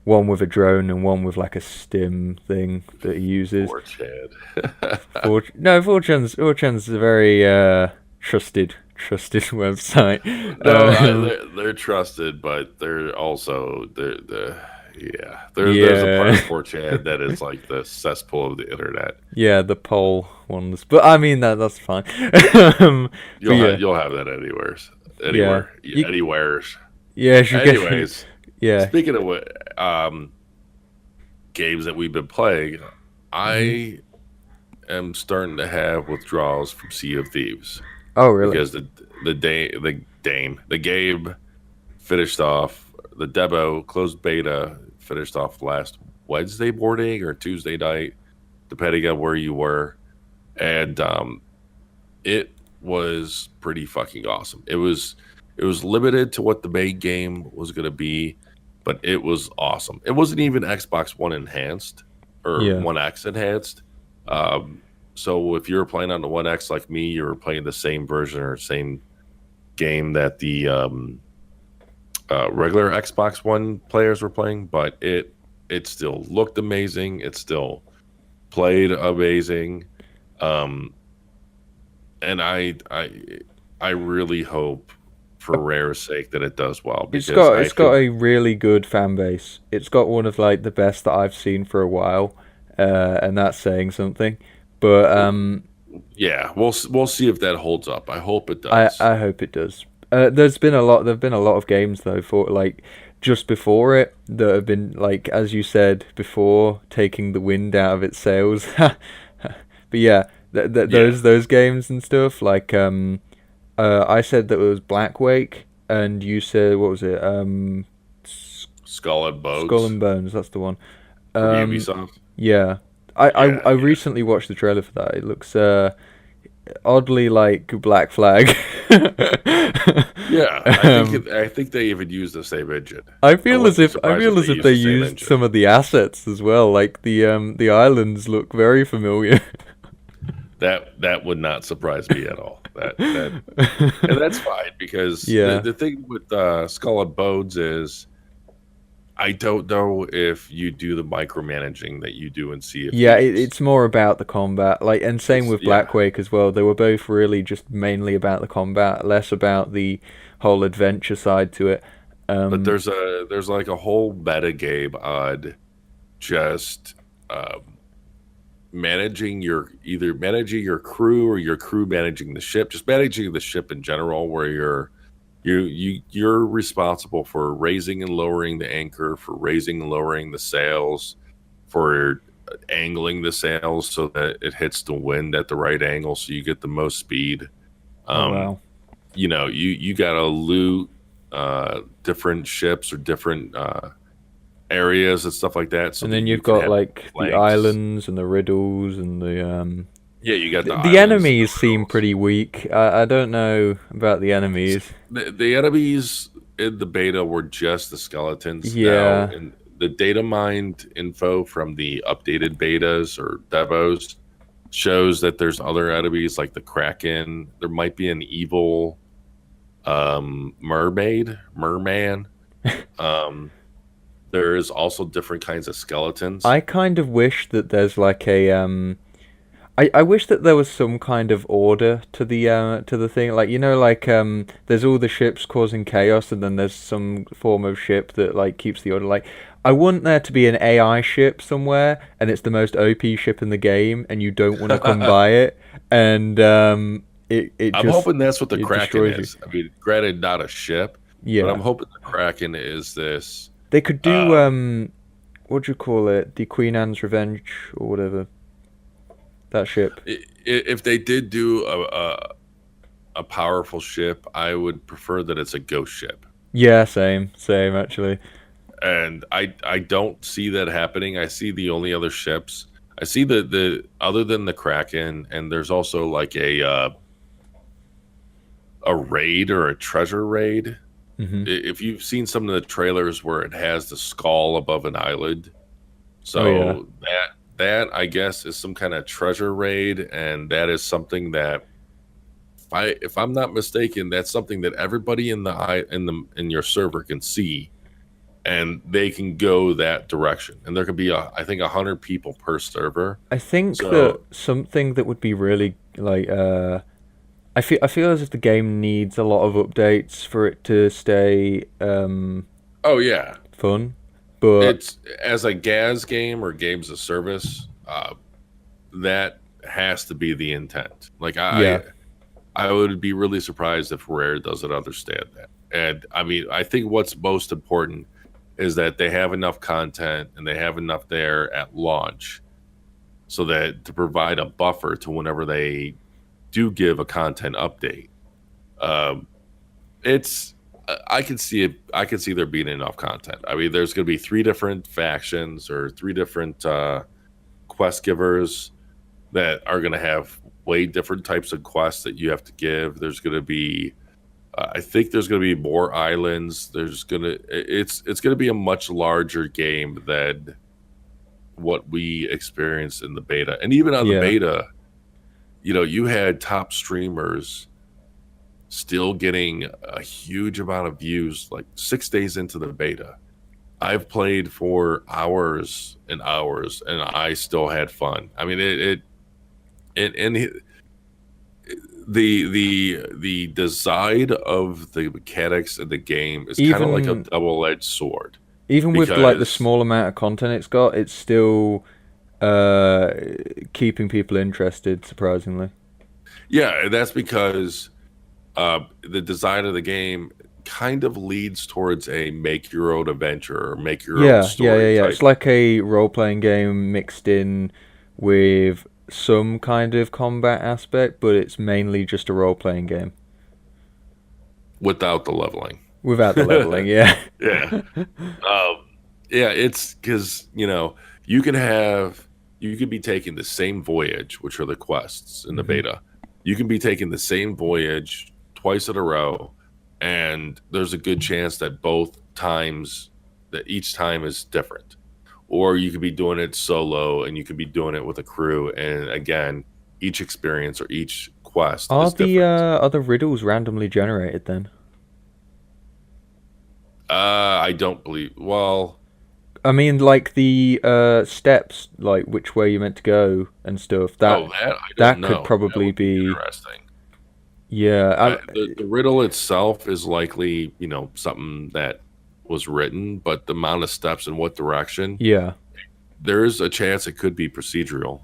S2: One with a drone and one with like a stim thing that he uses.
S1: Poor Chad.
S2: No, 4chan's a very trusted website.
S1: No,
S2: Um,
S1: they're trusted, but they're also yeah. There's a part
S2: yeah,
S1: of 4chan that is like the cesspool of the internet.
S2: yeah, the poll ones, but I mean that's fine. But yeah,
S1: You'll have that anywhere,
S2: yeah, you,
S1: anywheres.
S2: yeah, you get,
S1: Anyways,
S2: yeah.
S1: speaking of what games that we've been playing,
S2: Hmm.
S1: I am starting to have withdrawals from Sea of Thieves
S2: Oh, really?
S1: because the game finished off the demo closed beta finished off last Wednesday morning or Tuesday night, depending on where you were, and it was pretty fucking awesome. It was limited to what the main game was going to be, but it was awesome. It wasn't even Xbox One enhanced or
S2: Yeah.
S1: One X enhanced. Um, so if you were playing on the One X like me, you were playing the same version or same game that the regular Xbox One players were playing, but it still looked amazing. It still played amazing. Um, and I really hope for Rare's sake that it does well because I
S2: It's got
S1: think
S2: a really good fan base. It's got one of like the best that I've seen for a while, and that's saying something. But
S1: yeah, we'll see if that holds up. I hope it does.
S2: I hope it does. There've been a lot of games though for like just before it that have been like as you said before taking the wind out of its sails. But yeah,
S1: Yeah,
S2: those games and stuff like I said that it was Black Wake and you said what was it
S1: Skull and
S2: Skull
S1: Bones
S2: and Bones, that's the one.
S1: from
S2: Um,
S1: Ubisoft.
S2: yeah,
S1: Yeah,
S2: I
S1: yeah,
S2: recently watched the trailer for that. It looks oddly like Black Flag.
S1: yeah.
S2: um,
S1: I think they even use the same engine. I wouldn't be
S2: I
S1: surprised if
S2: feel
S1: they
S2: as if
S1: use
S2: they
S1: the same
S2: used
S1: engine.
S2: some of the assets as well. Like the islands look very familiar.
S1: That would not surprise me at all. And that's fine because
S2: Yeah.
S1: the thing with Skull and Bones is I don't know if you do the micromanaging that you do in Sea of
S2: Yeah,
S1: Thieves.
S2: it's more about the combat. Like, and same with
S1: Yeah,
S2: Black Quake as well. They were both really just mainly about the combat, less about the whole adventure side to it.
S1: but
S2: Um,
S1: there's like a whole meta game on just um, managing your crew or your crew managing the ship, just managing the ship in general, where you're responsible for raising and lowering the anchor, for raising and lowering the sails, for angling the sails so that it hits the wind at the right angle so you get the most speed.
S2: oh
S1: Um,
S2: wow.
S1: you gotta loot different ships or different areas and stuff like that so
S2: And
S1: that
S2: then
S1: you
S2: you've
S1: can
S2: got
S1: have
S2: like the
S1: flanks.
S2: islands and the riddles and
S1: Yeah, you got the
S2: the
S1: islands and the
S2: enemies seem
S1: riddles.
S2: pretty weak. I don't know about the enemies.
S1: The enemies in the beta were just the skeletons. Now,
S2: Yeah.
S1: in the data mined info from the updated betas or demos shows that there's other enemies like the Kraken. There might be an evil merman. Um, there is also different kinds of skeletons.
S2: I kind of wish that there's like a I wish that there was some kind of order to the thing. Like you know, like there's all the ships causing chaos, and then there's some form of ship that like keeps the order. Like I want there to be an AI ship somewhere, and it's the most OP ship in the game, and you don't want to come by it, and it
S1: I'm
S2: just
S1: hoping that's what the
S2: it
S1: Kraken
S2: destroys you.
S1: is. I mean, granted, not a ship, but I'm
S2: Yeah,
S1: hoping the Kraken is this.
S2: they could do
S1: Um,
S2: what do you call it? The Queen Anne's Revenge or whatever that ship.
S1: if they did do a powerful ship, I would prefer that it's a ghost ship.
S2: Yeah, same actually.
S1: And I don't see that happening. I see the only other ships. I see the other than the Kraken, and there's also like a raid or a treasure raid.
S2: Hmm.
S1: If you've seen some of the trailers where it has the skull above an island,
S2: Oh yeah.
S1: so that I guess is some kind of treasure raid, and that is something that if I'm not mistaken, that's something that everybody in your server can see, and they can go that direction. And there could be I think 100 people per server.
S2: I think that
S1: So,
S2: something that would be really like I feel as if the game needs a lot of updates for it to stay
S1: oh yeah,
S2: fun. But
S1: it's as a gas game or games of service, that has to be the intent. Like
S2: yeah,
S1: I would be really surprised if Rare doesn't understand that. And I mean, I think what's most important is that they have enough content and they have enough there at launch so that to provide a buffer to whenever they do give a content update. Um, it's I can see it. I can see there being enough content. I mean, there's going to be three different factions or three different quest givers that are going to have way different types of quests that you have to give. There's going to be, I think there's going to be more islands. It's going to be a much larger game than what we experienced in the beta. And even on the
S2: yeah.
S1: beta, you had top streamers still getting a huge amount of views like 6 days into the beta. I've played for hours and hours, and I still had fun. I mean, the design of the mechanics in the game is kind of like a
S2: Even
S1: double-edged sword
S2: even with like the
S1: because
S2: small amount of content it's got, it's still uh keeping people interested. Surprisingly,
S1: yeah, that's because the design of the game kind of leads towards a make your own adventure or make your own
S2: yeah, yeah, yeah,
S1: story
S2: yeah.
S1: type
S2: It's like a role-playing game mixed in with some kind of combat aspect, but it's mainly just a role-playing game
S1: without the leveling.
S2: without the leveling. Yeah.
S1: Yeah. Um, yeah, it's because you can you could be taking the same voyage, which are the quests in the
S2: hmm
S1: beta. You can be taking the same voyage twice in a row, and there's a good chance that each time is different. Or you could be doing it solo, and you could be doing it with a crew, and again, each experience or each quest
S2: Are
S1: is
S2: the
S1: different.
S2: other riddles randomly generated then?
S1: I don't believe. Well,
S2: I mean, like the steps, like which way you're meant to go and stuff.
S1: oh,
S2: That
S1: that I don't
S2: that could
S1: know. That
S2: probably
S1: would be
S2: be,
S1: interesting.
S2: yeah,
S1: The riddle itself is likely, something that was written, but the amount of steps in what direction,
S2: yeah.
S1: there is a chance it could be procedural.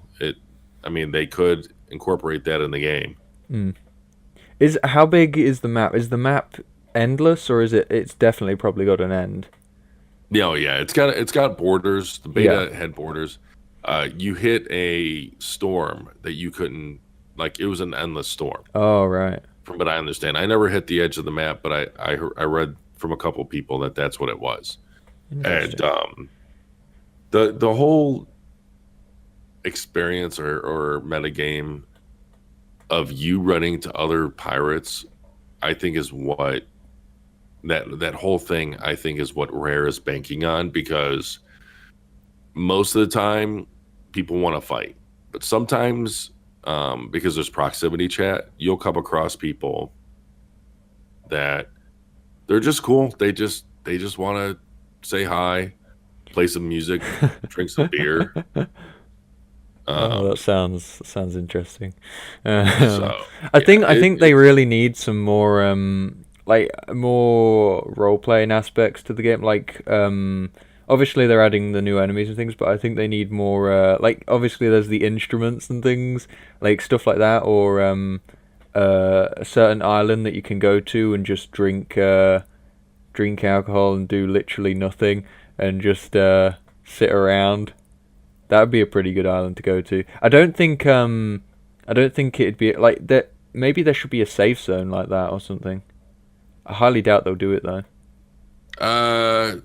S1: I mean, they could incorporate that in the game.
S2: Mm. Is how big is the map? Is the map endless, or is it? It's definitely probably got an end.
S1: Yeah, it's got borders. The
S2: Yeah.
S1: beta had borders. You hit a storm that you couldn't like. It was an endless storm,
S2: Oh right.
S1: from what I understand. I never hit the edge of the map, but I read from a couple people that that's what it was. And
S2: Interesting.
S1: the whole experience or metagame of you running to other pirates, I think is what that whole thing I think is what Rare is banking on, because most of the time people want to fight, but sometimes because there's proximity chat, you'll come across people that they're just cool. They just want to say hi, play some music, drink some beer.
S2: Oh,
S1: Um,
S2: that sounds interesting.
S1: so
S2: I
S1: yeah,
S2: think I think they really need some more like more role playing aspects to the game. Like obviously they're adding the new enemies and things, but I think they need more like obviously there's the instruments and things like stuff like that, or a certain island that you can go to and just drink alcohol and do literally nothing and just sit around. That would be a pretty good island to go to. I don't think it'd be like that. Maybe there should be a safe zone like that or something. I highly doubt they'll do it though.
S1: uh,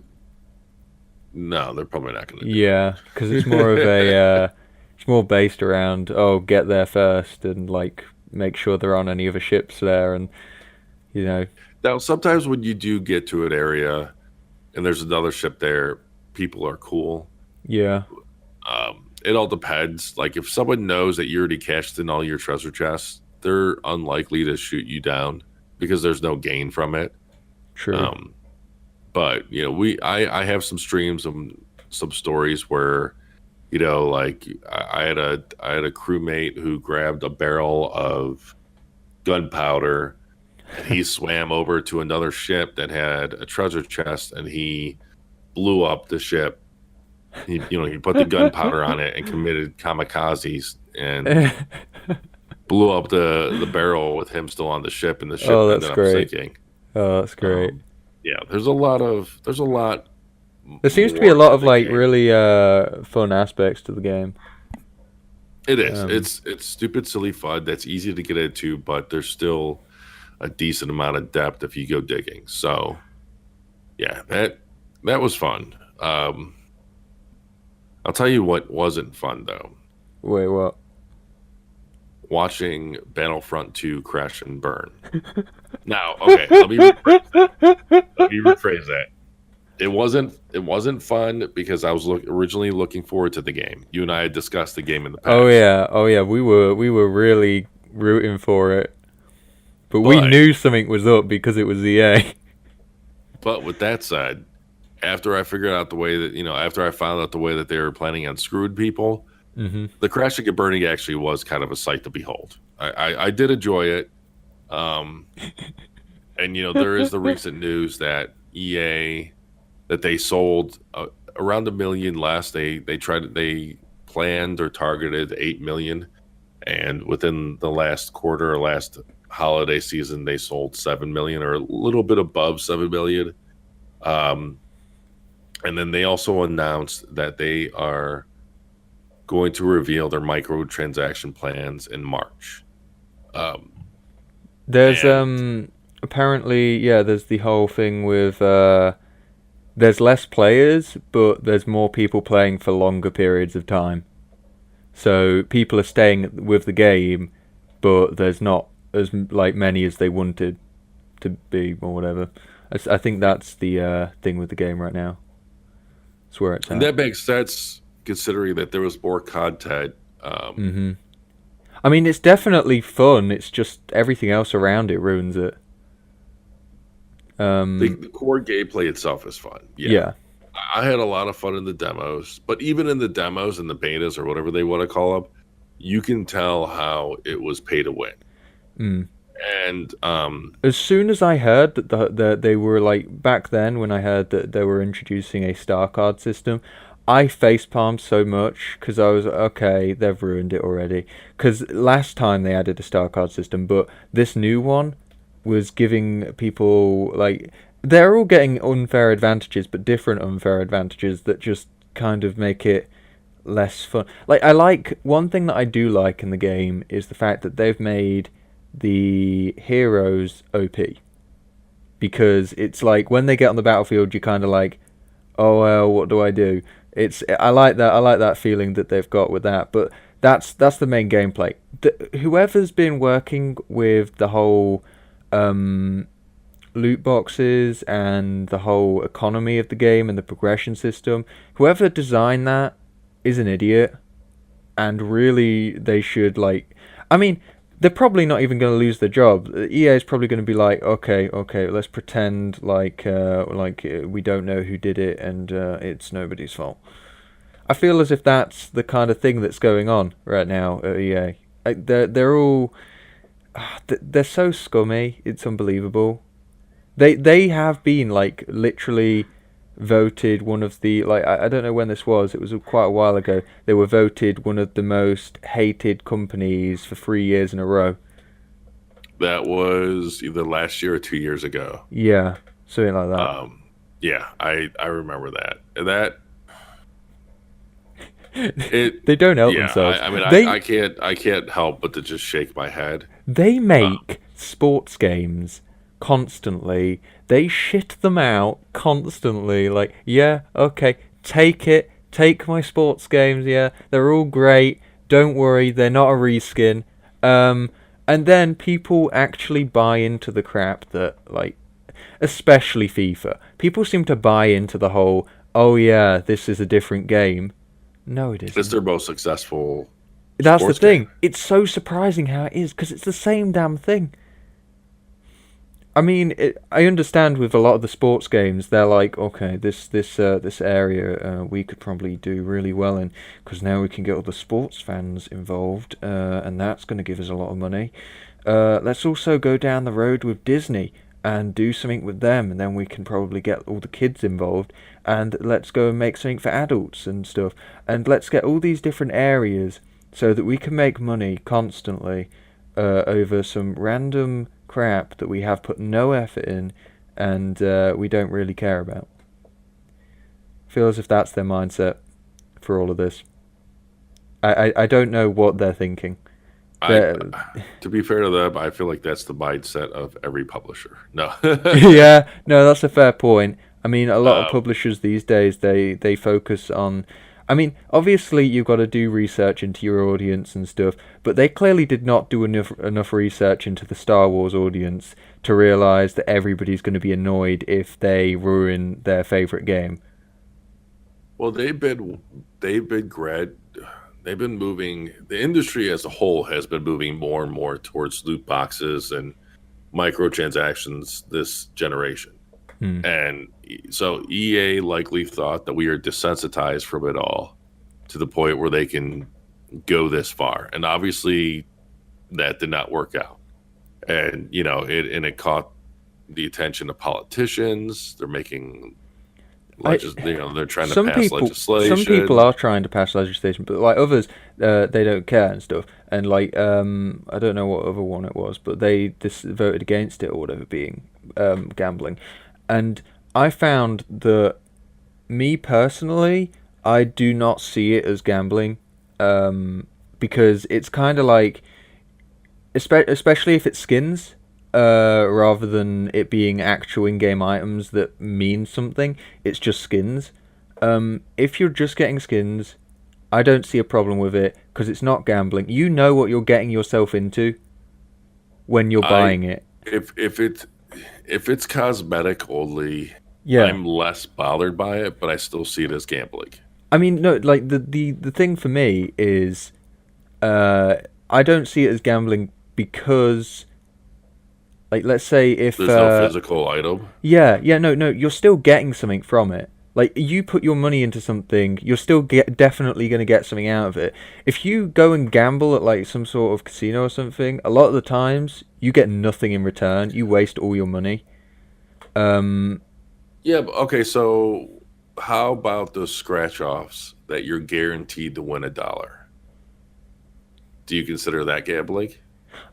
S1: no, they're probably not going to do
S2: Yeah, because it's more of a
S1: it.
S2: it's more based around, oh, get there first and like make sure there aren't any other ships there, and you know
S1: Now, sometimes when you do get to an area and there's another ship there, people are cool.
S2: yeah.
S1: It all depends. Like if someone knows that you already cashed in all your treasure chests, they're unlikely to shoot you down because there's no gain from it.
S2: True.
S1: But I have some streams and some stories where like I had a crewmate who grabbed a barrel of gunpowder and he swam over to another ship that had a treasure chest and he blew up the ship. He put the gunpowder on it and committed kamikazes and blew up the barrel with him still on the ship, and the ship
S2: Oh,
S1: ended
S2: that's
S1: up
S2: great.
S1: sinking.
S2: Oh, that's great.
S1: Yeah, there's a lot.
S2: There seems to be a
S1: more
S2: lot
S1: to
S2: of
S1: the
S2: like
S1: game.
S2: really fun aspects to the game.
S1: It is. It's stupid, silly fun that's easy to get into, but there's still a decent amount of depth if you go digging. So, yeah, that was fun. I'll tell you what wasn't fun though.
S2: Wait, what?
S1: Watching Battlefront 2 crash and burn. Now, okay, let me rephrase that. It wasn't fun because I was originally looking forward to the game. You and I had discussed the game in the past.
S2: Oh yeah. We were really rooting for it, but we knew something was up because it was EA.
S1: But with that said, after I figured out the way that after I found out the way that they were planning on screwing people, the crashing and burning actually was kind of a sight to behold. I did enjoy it, and there is the recent news that EA that they sold around 1 million less. They planned or targeted 8 million, and within the last quarter or last holiday season, they sold 7 million or a little bit above 7 million. And then they also announced that they are going to reveal their microtransaction plans in March.
S2: There's apparently there's the whole thing with there's less players, but there's more people playing for longer periods of time. So people are staying with the game, but there's not as many as they wanted to be or whatever. I think that's the thing with the game right now. That's where it's at.
S1: And that makes sense considering that there was more content.
S2: I mean, it's definitely fun. It's just everything else around it ruins it.
S1: The core gameplay itself is fun. Yeah. I had a lot of fun in the demos, but even in the demos and the betas or whatever they want to call them, you can tell how it was pay to win. And
S2: as soon as I heard that they were back then when I heard that they were introducing a star card system, I facepalmed so much because I was okay, they've ruined it already. Because last time they added a star card system, but this new one was giving people they're all getting unfair advantages, but different unfair advantages that just kind of make it less fun. One thing that I do like in the game is the fact that they've made the heroes OP, because it's when they get on the battlefield, you're kind of oh well, what do I do? I like that feeling that they've got with that, but that's the main gameplay. Whoever's been working with the whole loot boxes and the whole economy of the game and the progression system, whoever designed that is an idiot, and really they should they're probably not even going to lose their job. EA is probably going to be okay, let's pretend we don't know who did it and it's nobody's fault. I feel as if that's the kind of thing that's going on right now at EA. They're all they're so scummy. It's unbelievable. They have been literally voted one of the I don't know when this was. It was quite a while ago. They were voted one of the most hated companies for 3 years in a row.
S1: That was either last year or 2 years ago.
S2: Yeah, something like that.
S1: Yeah, I remember that.
S2: They don't help themselves.
S1: I can't help but to just shake my head.
S2: They make sports games constantly. They shit them out constantly. Take my sports games. Yeah, they're all great. Don't worry, they're not a reskin. And then people actually buy into the crap that especially FIFA. People seem to buy into the whole, oh yeah, this is a different game. No, it isn't.
S1: It's their most successful
S2: That's the
S1: sports game.
S2: thing. It's so surprising how it is because it's the same damn thing. I mean, I understand with a lot of the sports games, they're like, okay, this area we could probably do really well in because now we can get all the sports fans involved, and that's going to give us a lot of money. Let's also go down the road with Disney and do something with them, and then we can probably get all the kids involved. And let's go and make something for adults and stuff. And let's get all these different areas so that we can make money constantly over some random crap that we have put no effort in and we don't really care about. Feel as if that's their mindset for all of this. I don't know what they're thinking.
S1: I, to be fair to them, I feel like that's the mindset of every publisher. No.
S2: Yeah, no, that's a fair point. I mean, a lot of
S1: Um,
S2: publishers these days they focus on. I mean, obviously you've got to do research into your audience and stuff, but they clearly did not do enough research into the Star Wars audience to realize that everybody's going to be annoyed if they ruin their favorite game.
S1: well, they've been moving. The industry as a whole has been moving more and more towards loot boxes and microtransactions this generation.
S2: Hmm.
S1: And so EA likely thought that we are desensitized from it all to the point where they can go this far. And obviously that did not work out. And it caught the attention of politicians. They're making they're trying to
S2: Some
S1: pass
S2: people,
S1: legislation.
S2: some people are trying to pass legislation, but like others, they don't care and stuff. And like, I don't know what other one it was, but they just voted against it or whatever, being gambling. And I found that me personally, I do not see it as gambling, because it's kind of like, especially if it's skins, rather than it being actual in-game items that mean something. It's just skins. If you're just getting skins, I don't see a problem with it because it's not gambling. You know what you're getting yourself into when you're buying it.
S1: If it's cosmetic only,
S2: Yeah.
S1: I'm less bothered by it, but I still see it as gambling.
S2: I mean, no, like the thing for me is, I don't see it as gambling because, like, let's say if
S1: There's no physical item.
S2: yeah, no, you're still getting something from it. Like, you put your money into something, you're still definitely going to get something out of it. If you go and gamble at like some sort of casino or something, a lot of the times you get nothing in return. You waste all your money.
S1: Yeah, but okay, so how about those scratch offs that you're guaranteed to win $1? Do you consider that gambling?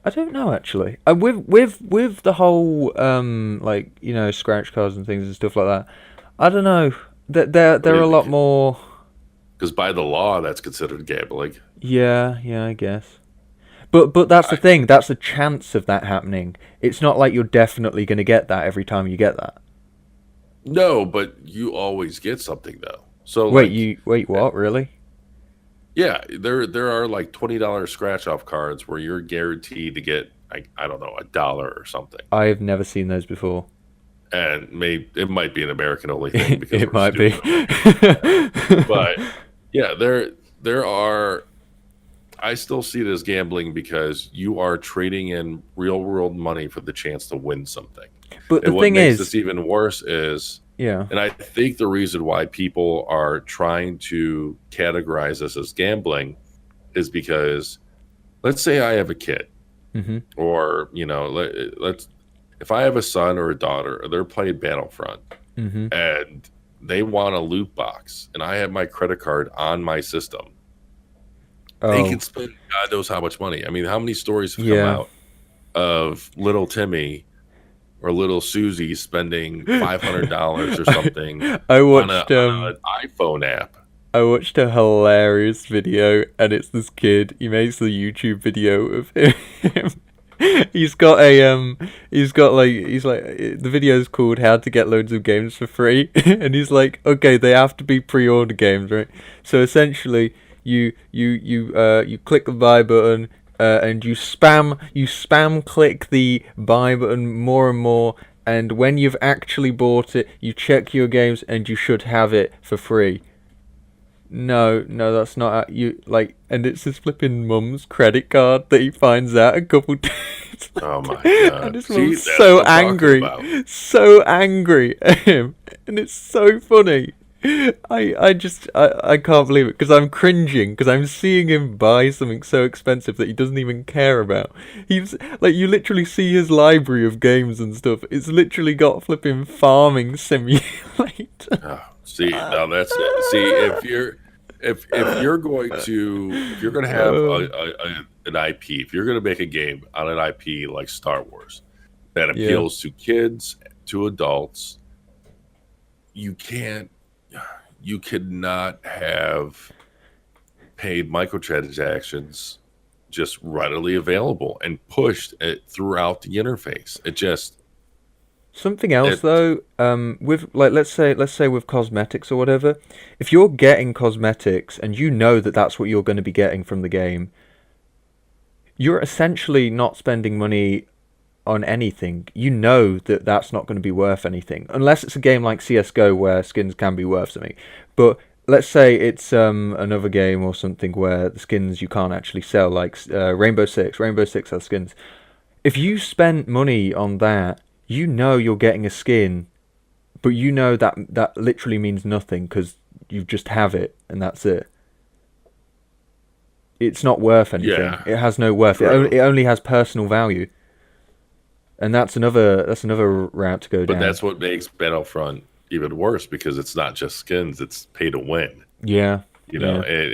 S2: I don't know actually. With the whole like, scratch cards and things and stuff like that. I don't know. They're a lot more.
S1: Because by the law, that's considered gambling.
S2: Yeah, I guess. But that's the thing. That's a chance of that happening. It's not like you're definitely going to get that every time you get that.
S1: No, but you always get something though. So
S2: Wait, what? Really?
S1: yeah, there are like $20 scratch off cards where you're guaranteed to get I don't know $1 or something.
S2: I've never seen those before.
S1: And it might be an American only thing because
S2: It
S1: we're
S2: might be.
S1: stupid. But yeah, there are. I still see it as gambling because you are trading in real world money for the chance to win something.
S2: But the
S1: And what
S2: thing
S1: makes
S2: is,
S1: this even worse is,
S2: yeah,
S1: and I think the reason why people are trying to categorize this as gambling is because, let's say I have a kid,
S2: hmm
S1: or let's if I have a son or a daughter, they're playing Battlefront,
S2: hmm
S1: and they want a loot box, and I have my credit card on my system. They
S2: oh,
S1: can spend God knows how much money. I mean, how many stories have come
S2: yeah.
S1: out of little Timmy or little Susie spending $500 or something
S2: I
S1: on
S2: watched
S1: an iPhone app?
S2: I watched a hilarious video, and it's this kid. He makes a YouTube video of him. He's got the video's called "How to Get Loads of Games for Free," and he's like, okay, they have to be pre-order games, right? So essentially, you click the buy button, and you spam click the buy button more and more, and when you've actually bought it, you check your games, and you should have it for free. No, that's not you. Like, and it's his flipping mum's credit card that he finds out a couple days
S1: Oh my
S2: later.
S1: god!
S2: And his
S1: See,
S2: mum's
S1: that's
S2: so
S1: what I'm talking
S2: angry,
S1: about.
S2: so angry at him, and it's so funny. I can't believe it because I'm cringing because I'm seeing him buy something so expensive that he doesn't even care about. He's like, you literally see his library of games and stuff. It's literally got flipping farming simulator.
S1: Oh, see, now that's it. See, if you're going to have an IP, if you're going to make a game on an IP like Star Wars that
S2: Yeah.
S1: appeals to kids, to adults, you cannot have paid microtransactions just readily available and pushed throughout the interface. It just
S2: Something else
S1: it
S2: though, with like let's say with cosmetics or whatever, if you're getting cosmetics and you know that that's what you're going to be getting from the game, you're essentially not spending money on anything. You know that that's not going to be worth anything unless it's a game like CS:GO where skins can be worth something. But let's say it's another game or something where the skins you can't actually sell, like Rainbow Six. Rainbow Six has skins. If you spend money on that, you know you're getting a skin, but you know that that literally means nothing because you just have it and that's it. It's not worth anything.
S1: yeah,
S2: It has no worth.
S1: true.
S2: It only has personal value. And that's another route to go
S1: But
S2: down.
S1: that's what makes Battlefront even worse because it's not just skins; it's pay to win.
S2: Yeah,
S1: You know,
S2: yeah.
S1: and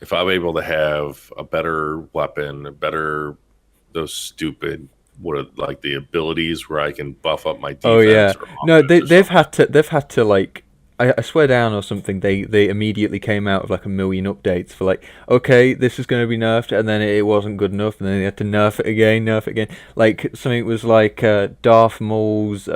S1: if I'm able to have a better weapon, a better those stupid like the abilities where I can buff up my
S2: Oh yeah.
S1: defense or
S2: No,
S1: offense or
S2: they've had to like I swear down or something. They immediately came out with like a million updates for like, okay, this is going to be nerfed, and then it wasn't good enough, and then they had to nerf it again, nerf it again. Like something was like Darth Maul's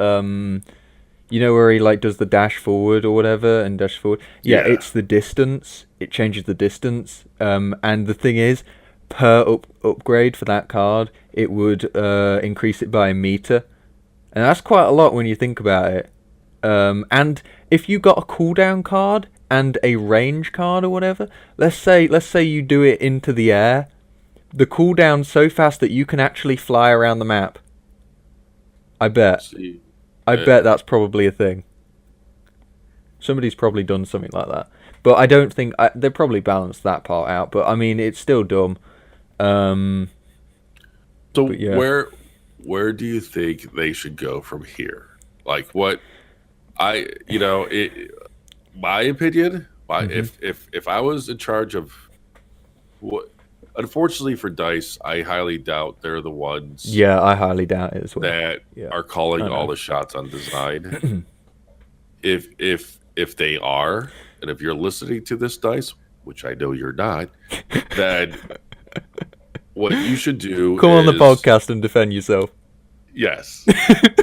S2: you know where he like does the dash forward or whatever and dash forward. Yeah,
S1: yeah,
S2: it's the distance. It changes the distance. And the thing is, per upgrade for that card, it would increase it by a meter, and that's quite a lot when you think about it. And if you got a cooldown card and a range card or whatever, let's say you do it into the air, the cooldown's so fast that you can actually fly around the map. I bet.
S1: see,
S2: I
S1: uh,
S2: bet that's probably a thing. Somebody's probably done something like that. But I don't think they probably balanced that part out. But I mean, it's still dumb. Um,
S1: so
S2: but yeah.
S1: where do you think they should go from here? Like what my opinion,
S2: Hmm.
S1: if I was in charge of what, unfortunately for Dice, I highly doubt they're the ones
S2: Yeah, I highly doubt it as well.
S1: that
S2: Yeah,
S1: are calling
S2: I
S1: all
S2: know.
S1: the shots on design. If they are, and if you're listening to this, Dice, which I know you're not, then what you should do
S2: Come on the
S1: is
S2: podcast and defend yourself.
S1: yes.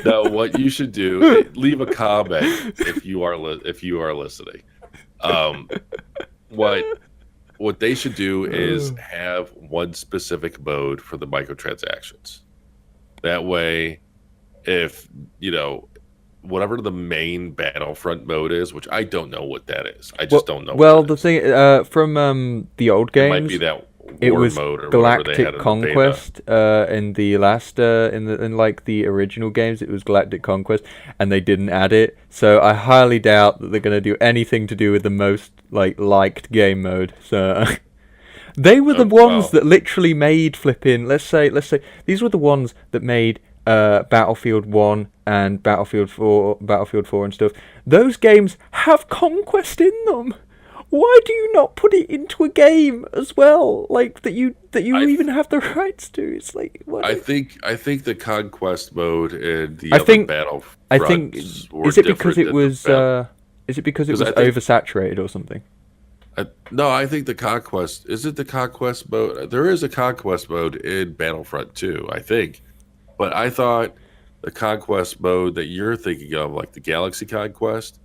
S1: No, what you should do, leave a comment if you are listening. Um, what they should do is have one specific mode for the microtransactions. That way, if whatever the main Battlefront mode is, which I don't know what that is, I just don't know what
S2: Well,
S1: it
S2: the
S1: is.
S2: thing from the old
S1: It might be
S2: games,
S1: that
S2: it
S1: war
S2: was
S1: mode or whatever they had
S2: Galactic
S1: in the beta.
S2: Conquest. In the last in like the original games, it was Galactic Conquest, and they didn't add it. So I highly doubt that they're gonna do anything to do with the most liked game mode. So they were the ones
S1: Well,
S2: that literally made flipping. Let's say these were the ones that made Battlefield 1 and Battlefield 4 and stuff. Those games have conquest in them. Why do you not put it into a game as well? Like that you
S1: I
S2: even have the rights to. It's like what?
S1: I think the conquest mode and the
S2: I
S1: other
S2: think
S1: Battlefronts were
S2: is it because
S1: different
S2: it
S1: than
S2: was
S1: the
S2: is it because it
S1: because
S2: was
S1: I think
S2: oversaturated or something?
S1: no, I think the conquest is it the conquest mode. There is a conquest mode in Battlefront 2, I think, but I thought the conquest mode that you're thinking of, like the Galaxy Conquest,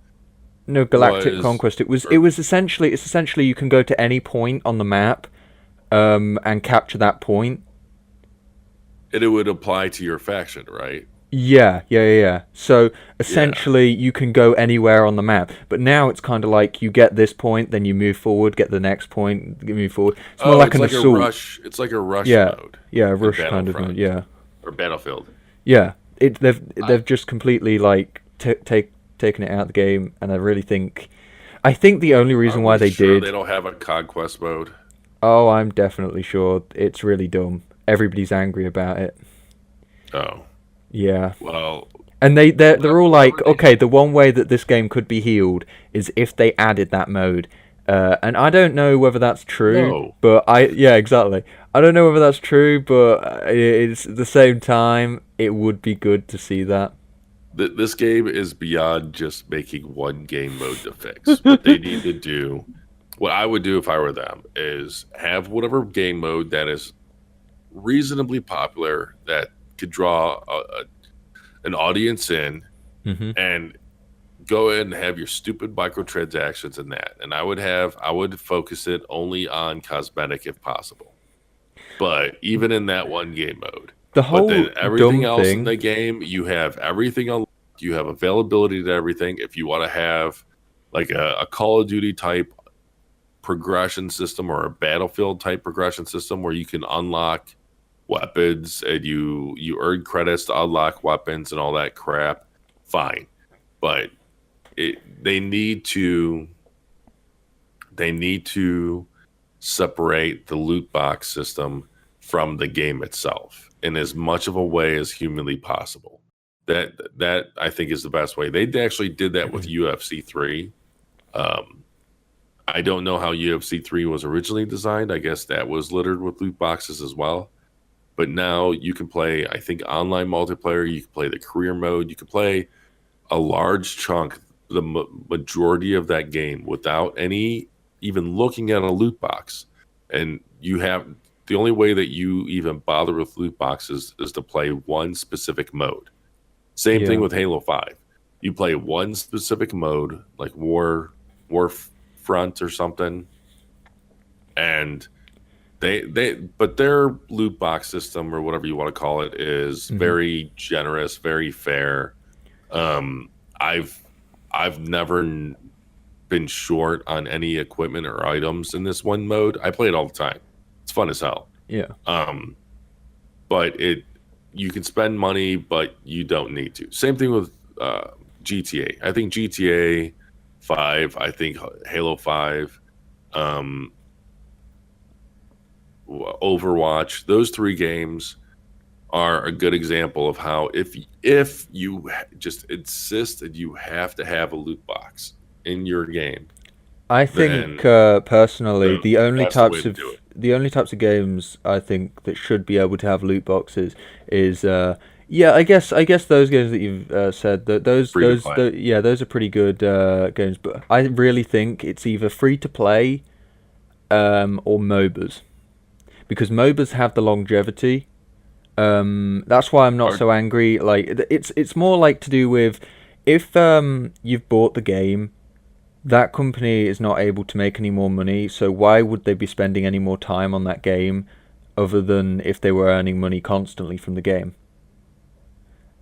S2: No, Galactic
S1: was
S2: Conquest. It
S1: or
S2: was essentially you can go to any point on the map, and capture that point.
S1: and it would apply to your faction, right?
S2: Yeah. So
S1: Yeah.
S2: essentially, you can go anywhere on the map. But now it's kind of like you get this point, then you move forward, get the next point, you move forward. It's more
S1: Oh,
S2: like
S1: it's
S2: an
S1: like a
S2: assault.
S1: rush. It's like a rush
S2: Yeah,
S1: mode
S2: yeah,
S1: in
S2: rush kind of mode.
S1: Battlefront
S2: Yeah,
S1: or Battlefield.
S2: yeah.
S1: I,
S2: They've just completely like taken it out of the game, and I think the only
S1: are
S2: reason why
S1: we
S2: they
S1: sure they
S2: did.
S1: don't have a conquest mode?
S2: Oh, I'm definitely sure it's really dumb. Everybody's angry about it.
S1: Oh,
S2: Yeah.
S1: well,
S2: And they're all
S1: whatever
S2: like,
S1: they.
S2: okay, the one way that this game could be healed is if they added that mode. And I don't know whether that's true,
S1: No,
S2: but yeah, exactly. I don't know whether that's true, but it's at the same time, it would be good to see that.
S1: This game is beyond just making one game mode to fix. What they need to do, what I would do if I were them, is have whatever game mode that is reasonably popular that could draw an audience in,
S2: Hmm.
S1: and go ahead and have your stupid microtransactions in that. And I would focus it only on cosmetic if possible. But even in that one game mode,
S2: The
S1: but
S2: whole
S1: then everything
S2: dumb
S1: else in
S2: thing.
S1: the game, you have everything unlocked. You have availability to everything. If you want to have like a Call of Duty type progression system or a Battlefield type progression system where you can unlock weapons and you earn credits to unlock weapons and all that crap, fine. But they need to separate the loot box system from the game itself in as much of a way as humanly possible. That I think is the best way. They actually did that with UFC 3. Um, I don't know how UFC 3 was originally designed. I guess that was littered with loot boxes as well. But now you can play, I think, online multiplayer. You can play the career mode. You can play a large chunk, the majority of that game without any even looking at a loot box. And you have the only way that you even bother with loot boxes is to play one specific mode. Same thing
S2: Yeah.
S1: with Halo 5. You play one specific mode, like War Front or something, and but their loot box system or whatever you want to call it is
S2: Hmm.
S1: very generous, very fair. Um, I've I've never been short on any equipment or items in this one mode. I play it all the time. It's fun as hell.
S2: Yeah.
S1: Um, but you can spend money, but you don't need to. Same thing with GTA. I think GTA 5. I think Halo 5. Um, Overwatch. Those three games are a good example of how if you just insist that you have to have a loot box in your game,
S2: I think
S1: then
S2: personally,
S1: boom, that's the way to do it.
S2: the only types of games I think that should be able to have loot boxes is yeah, I guess those games that you've said that
S1: Free to play.
S2: yeah, those are pretty good games, but I really think it's either free to play or MOBAs, because MOBAs have the longevity. That's why I'm not
S1: Are,
S2: so angry. Like it's more like to do with if you've bought the game, that company is not able to make any more money, so why would they be spending any more time on that game other than if they were earning money constantly from the game?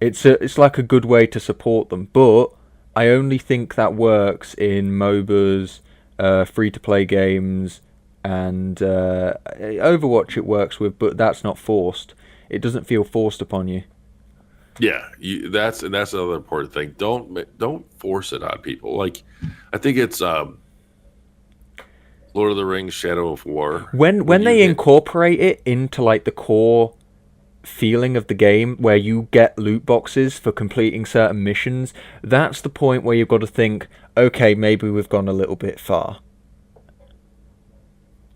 S2: It's like a good way to support them, but I only think that works in MOBAs, free to play games, and Overwatch it works with, but that's not forced. It doesn't feel forced upon you.
S1: yeah, that's another important thing. Don't force it on people. Like I think it's Lord of the Rings, Shadow of War. When
S2: When
S1: you
S2: they
S1: hit
S2: incorporate it into like the core feeling of the game where you get loot boxes for completing certain missions, that's the point where you've got to think, okay, maybe we've gone a little bit far.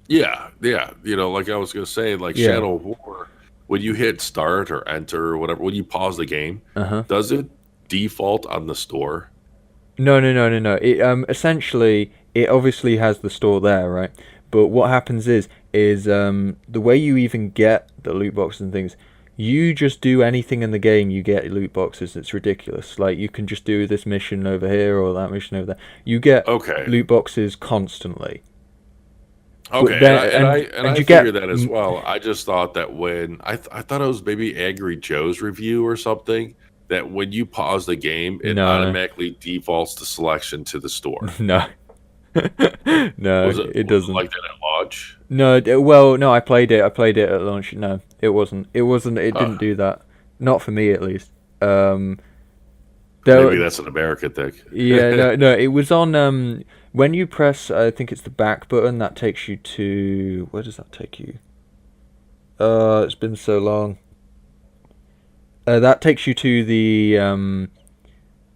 S1: yeah, like I was gonna say, like
S2: Yeah.
S1: Shadow of War, when you hit start or enter or whatever, when you pause the game,
S2: Uh-huh.
S1: does it default on the store?
S2: No. It essentially it obviously has the store there, right? But what happens is the way you even get the loot boxes and things, you just do anything in the game, you get loot boxes. It's ridiculous. Like you can just do this mission over here or that mission over there. You get
S1: Okay,
S2: loot boxes constantly. But
S1: okay, and
S2: then
S1: I
S2: you get
S1: figured that as well. I just thought that when I thought it was maybe Angry Joe's review or something that when you pause the game, it
S2: No,
S1: automatically defaults the selection to the store?
S2: no, no,
S1: Was it
S2: it doesn't.
S1: like that at launch?
S2: No, well, no, I played it. I played it at launch. No, it wasn't. It wasn't. It didn't
S1: Huh.
S2: do that. Not for me, at least. Um,
S1: Maybe
S2: there,
S1: that's an American thing.
S2: yeah, no, no. It was on. When you press, I think it's the back button that takes you to. Where does that take you? It's been so long. That takes you to the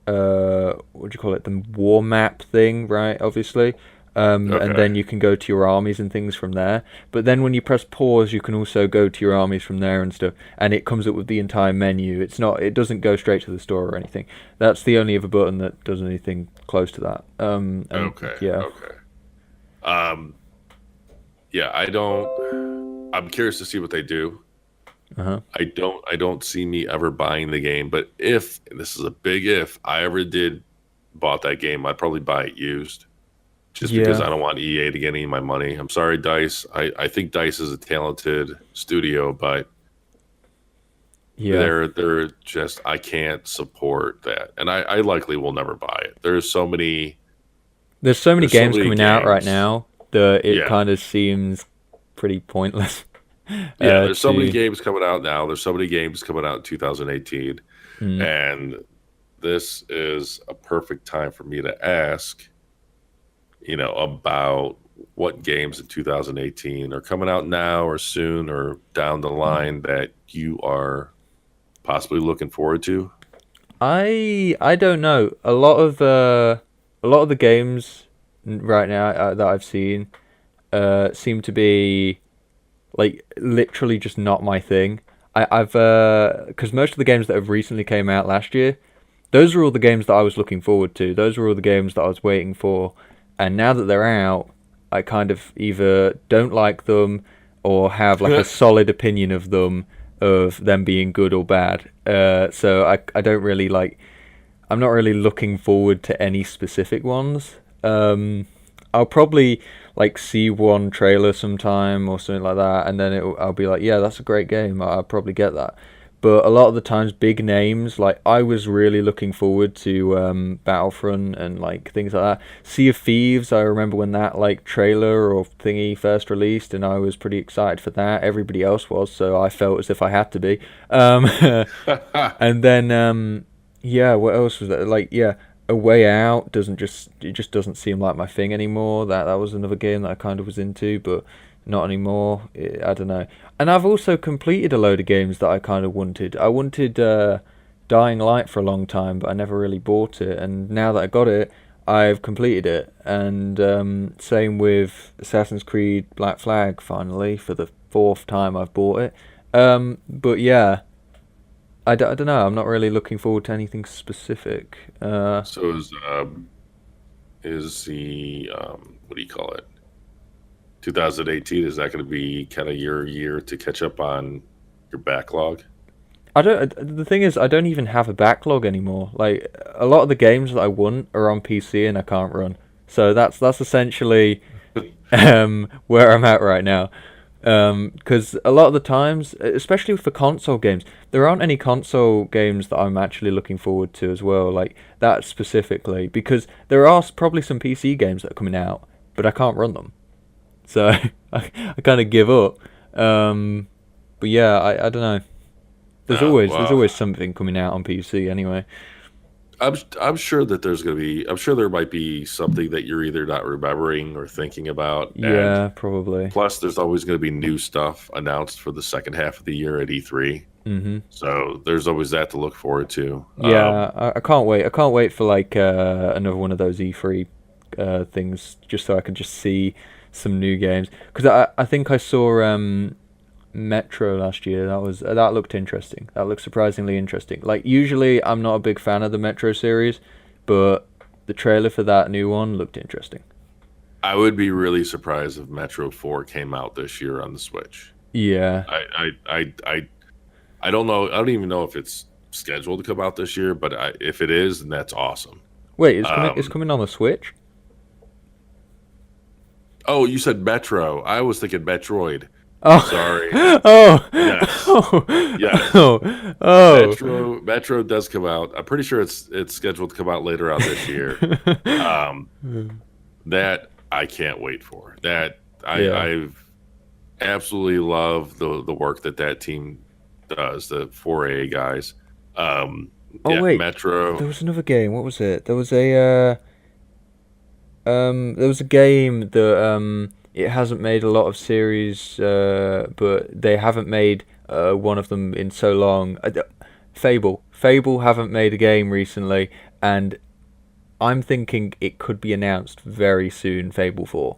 S2: what do you call it? The war map thing, right? Obviously. And
S1: Okay.
S2: then you can go to your armies and things from there. But then when you press pause, you can also go to your armies from there and stuff. And it comes up with the entire menu. It's not. It doesn't go straight to the store or anything. That's the only other button that does anything close to that. And
S1: Okay.
S2: yeah.
S1: Okay. Um, yeah, I don't. I'm curious to see what they do.
S2: Uh huh.
S1: I don't see me ever buying the game, but if, and this is a big if, I ever did bought that game, I'd probably buy it used, just because
S2: Yeah.
S1: I don't want EA to get any of my money. I'm sorry, Dice. I think Dice is a talented studio, but
S2: Yeah.
S1: they're just, I can't support that, and I likely will never buy it.
S2: There's so many
S1: There's so
S2: games
S1: many
S2: coming out right
S1: games.
S2: now that it
S1: Yeah,
S2: kind of seems pretty pointless.
S1: yeah. There's so many
S2: To
S1: games coming out now. There's so many games coming out in 2018,
S2: mm,
S1: and this is a perfect time for me to ask, about what games in 2018 are coming out now or soon or down the line that you are possibly looking forward to.
S2: I don't know. A lot of the games right now that I've seen seem to be like literally just not my thing. I've because most of the games that have recently came out last year, those are all the games that I was looking forward to. Those were all the games that I was waiting for, and now that they're out, I kind of either don't like them or have like a solid opinion of them being good or bad. So I don't really like. I'm not really looking forward to any specific ones. I'll probably like see one trailer sometime or something like that, and then I'll be like, yeah, that's a great game. I'll probably get that. But a lot of the times, big names like I was really looking forward to Battlefront and like things like that. Sea of Thieves, I remember when that like trailer or thingy first released, and I was pretty excited for that. Everybody else was, so I felt as if I had to be. Um, and then yeah, what else was that? Like yeah, A Way Out doesn't just it just doesn't seem like my thing anymore. That was another game that I kind of was into, but not anymore. I don't know. And I've also completed a load of games that I kind of wanted. I wanted Dying Light for a long time, but I never really bought it. And now that I got it, I've completed it. And same with Assassin's Creed Black Flag. Finally, for the fourth time, I've bought it. But yeah, I don't know. I'm not really looking forward to anything specific.
S1: So is the what do you call it? 2018, is that going to be kind of your year to catch up on your backlog?
S2: I don't. The thing is, I don't even have a backlog anymore. Like a lot of the games that I want are on PC and I can't run. So that's essentially where I'm at right now. Because a lot of the times, especially for console games, there aren't any console games that I'm actually looking forward to as well. Like that specifically, because there are probably some PC games that are coming out, but I can't run them. So I kind of give up. But yeah, I don't know. There's
S1: Well,
S2: always something coming out on PC anyway.
S1: I'm sure that there's going to be. I'm sure there might be something that you're either not remembering or thinking about, and
S2: Yeah, probably.
S1: plus, there's always going to be new stuff announced for the second half of the year at E3.
S2: Mhm.
S1: So there's always that to look forward to.
S2: Yeah, I can't wait. I can't wait for like another one of those E3 things, just so I can just see some new games. Because I think I saw Metro last year. That looked interesting. That looked surprisingly interesting. Like usually I'm not a big fan of the Metro series, but the trailer for that new one looked interesting.
S1: I would be really surprised if Metro 4 came out this year on the Switch.
S2: Yeah.
S1: I don't know. I don't even know if it's scheduled to come out this year, but if it is, then that's awesome.
S2: Wait, it's
S1: Um,
S2: coming on the Switch?
S1: oh, you said Metro. I was thinking Metroid.
S2: Oh,
S1: Sorry.
S2: oh,
S1: Yes.
S2: oh,
S1: Yes.
S2: oh, oh.
S1: Metro does come out. I'm pretty sure it's scheduled to come out later on this year. Um, that I can't wait for. That
S2: Yeah.
S1: I've absolutely love the work that team does. The 4A guys. Um,
S2: Oh
S1: yeah,
S2: wait,
S1: Metro.
S2: there was another game. What was it? There was a game that it hasn't made a lot of series, but they haven't made one of them in so long. Fable haven't made a game recently, and I'm thinking it could be announced very soon. Fable 4.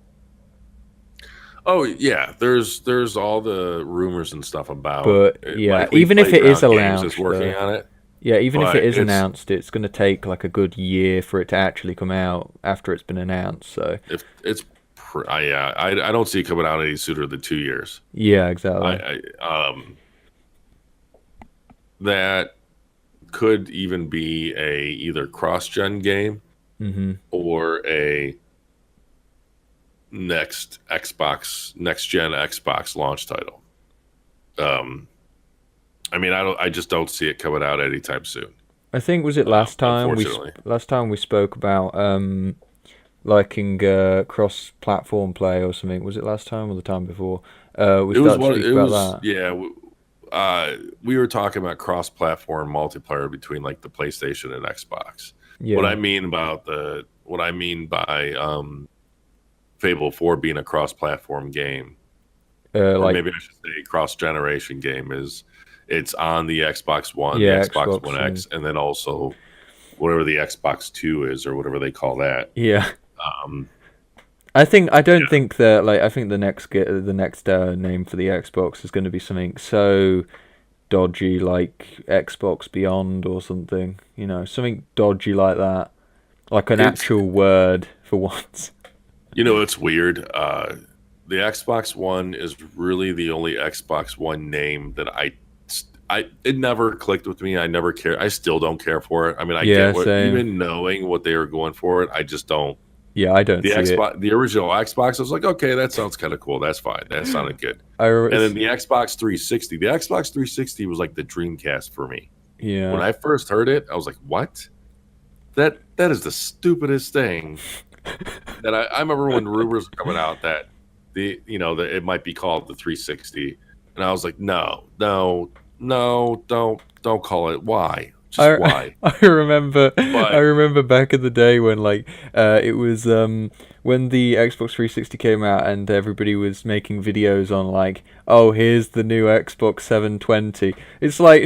S1: Oh yeah, there's all the rumors and stuff about
S2: But
S1: it.
S2: yeah,
S1: Likely
S2: even if it is
S1: Playground Games is
S2: announced,
S1: working on it,
S2: yeah, even if it
S1: but
S2: is announced, it's going to take like a good year for it to actually come out after it's been announced. So
S1: if it's yeah, I don't see it coming out any sooner than 2 years.
S2: yeah, exactly.
S1: That could even be a either cross-gen game
S2: Mhm.
S1: or a next gen Xbox launch title. Um, I mean, I just don't see it coming out anytime soon.
S2: I think was it
S1: Unfortunately,
S2: last time we spoke about liking cross-platform play or something. Was it last time or the time before? We
S1: it was
S2: started to
S1: one.
S2: speak
S1: It
S2: about
S1: was
S2: that.
S1: yeah. We were talking about cross-platform multiplayer between like the PlayStation and Xbox.
S2: Yeah.
S1: What I mean by Fable 4 being a cross-platform game, or
S2: Like
S1: maybe I should say cross-generation game, is it's on the Xbox One, the
S2: yeah,
S1: Xbox
S2: Xbox
S1: One
S2: and
S1: X, and then also whatever the Xbox Two is or whatever they call that.
S2: yeah.
S1: Um,
S2: I don't
S1: yeah,
S2: think that like I think the next name for the Xbox is going to be something so dodgy like Xbox Beyond or something. You know, something dodgy like that. Like an
S1: it's
S2: actual word for once.
S1: it's weird. The Xbox One is really the only Xbox One name that it never clicked with me. I never care. I still don't care for it. I mean, I get
S2: Yeah,
S1: what
S2: same.
S1: even knowing what they were going for it, I just don't.
S2: Yeah, I don't
S1: The
S2: see it.
S1: Xbox, the original Xbox, I was like, okay, that sounds kind of cool. That's fine. That sounded good.
S2: I
S1: And then
S2: it's,
S1: the Xbox 360, the Xbox 360 was like the Dreamcast for me. When
S2: yeah.
S1: I first heard it, I was like, what? That is the stupidest thing. That I remember when rumors were coming out that that it might be called the 360, and I was like, no, no, no, don't call it. Why? Just
S2: I
S1: why?
S2: I
S1: But
S2: remember back in the day when like it was when the Xbox 360 came out and everybody was making videos on like, oh, here's the new Xbox 720. It's like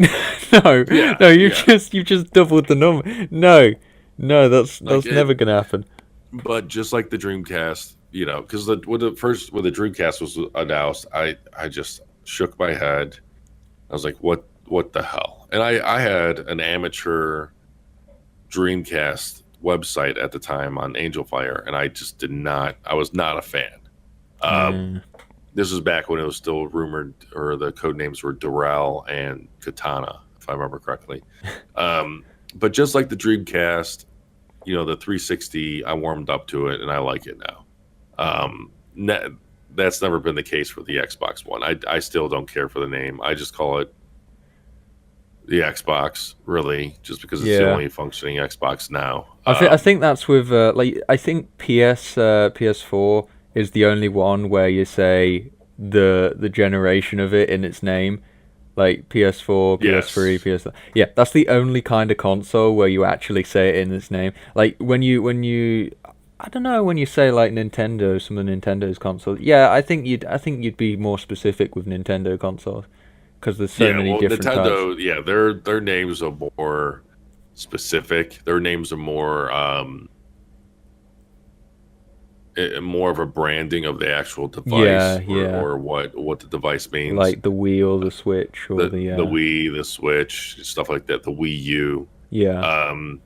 S2: no,
S1: yeah,
S2: no,
S1: yeah,
S2: you just doubled the number. No. No,
S1: like
S2: that's never gonna happen.
S1: but just like the Dreamcast, because when the Dreamcast was announced, I just shook my head. I was like, what the hell? And I had an amateur Dreamcast website at the time on Angel Fire, and I just did not. I was not a fan. Um,
S2: Mm.
S1: this was back when it was still rumored, or the code names were Durrell and Katana, if I remember correctly. But just like the Dreamcast, the 360, I warmed up to it, and I like it now. That's never been the case for the Xbox One. I still don't care for the name. I just call it the Xbox, really, just because it's the
S2: Yeah.
S1: only functioning Xbox now.
S2: I think that's with like I think PS4 is the only one where you say the generation of it in its name. Like PS4, PS3,
S1: Yes.
S2: PS. Yeah, that's the only kind of console where you actually say it in its name. Like when you I don't know when you say like Nintendo, some of Nintendo's consoles. Yeah, I think you'd be more specific with Nintendo consoles because there's so
S1: Yeah,
S2: many
S1: well,
S2: different types.
S1: Nintendo, yeah, their names are more specific. Their names are more of a branding of the actual
S2: Yeah,
S1: device
S2: yeah.
S1: or what the device means.
S2: Like the Wii or the Switch or
S1: The Wii, the Switch, stuff like that, the Wii U,
S2: yeah.
S1: um,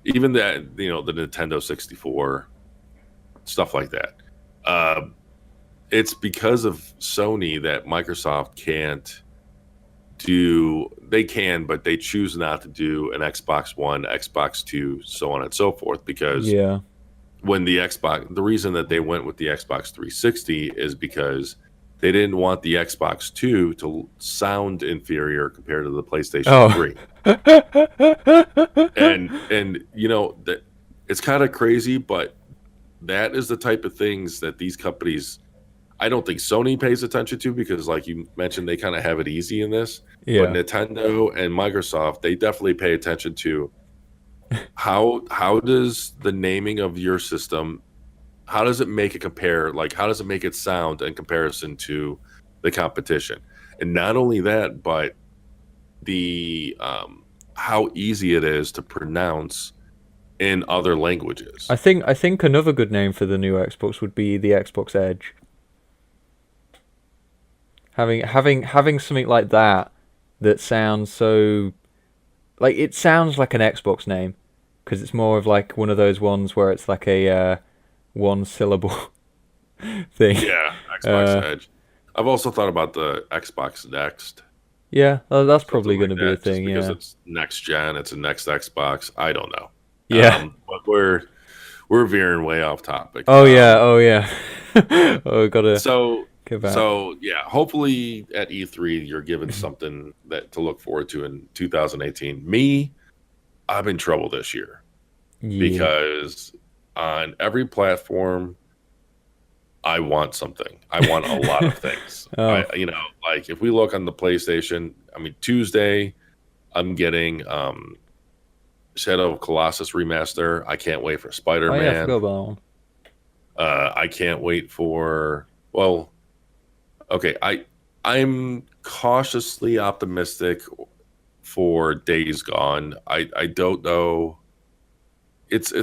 S1: even that the Nintendo 64, stuff like that. Uh, it's because of Sony that Microsoft can't do. They can, but they choose not to do an Xbox One, Xbox Two, so on and so forth. Because
S2: Yeah.
S1: when the reason that they went with the Xbox 360 is because they didn't want the Xbox 2 to sound inferior compared to the PlayStation
S2: Oh.
S1: 3. And you know that it's kind of crazy, but that is the type of things that these companies, I don't think Sony pays attention to, because like you mentioned, they kind of have it easy in this. But
S2: Yeah.
S1: Nintendo and Microsoft, they definitely pay attention to how does the naming of your system, how does it make it compare, like how does it make it sound in comparison to the competition? And not only that, but the how easy it is to pronounce in other languages.
S2: I think another good name for the new Xbox would be the Xbox Edge. Having something like that that sounds so, like, it sounds like an Xbox name, because it's more of like one of those ones where it's like a one syllable thing.
S1: Yeah, Xbox
S2: Uh,
S1: Edge. I've also thought about the Xbox Next,
S2: yeah, that's
S1: something
S2: probably going
S1: like
S2: to be a
S1: that, just
S2: thing.
S1: because
S2: Yeah.
S1: it's next gen, it's a next Xbox. I don't know.
S2: Yeah.
S1: But we're veering way off topic.
S2: Oh yeah. Oh yeah. Oh, gotta
S1: So
S2: go back.
S1: so yeah, hopefully at E3 you're given something that to look forward to in 2018. Me, I'm in trouble this year
S2: Yeah.
S1: because on every platform I want something. I want a lot of things.
S2: Oh.
S1: Like if we look on the PlayStation, I mean Tuesday I'm getting Shadow of Colossus remaster. I can't wait for
S2: Oh yeah. I forgot
S1: Spider-Man.
S2: about that one.
S1: I can't wait for, well, okay, I'm cautiously optimistic for Days Gone. I don't know. It's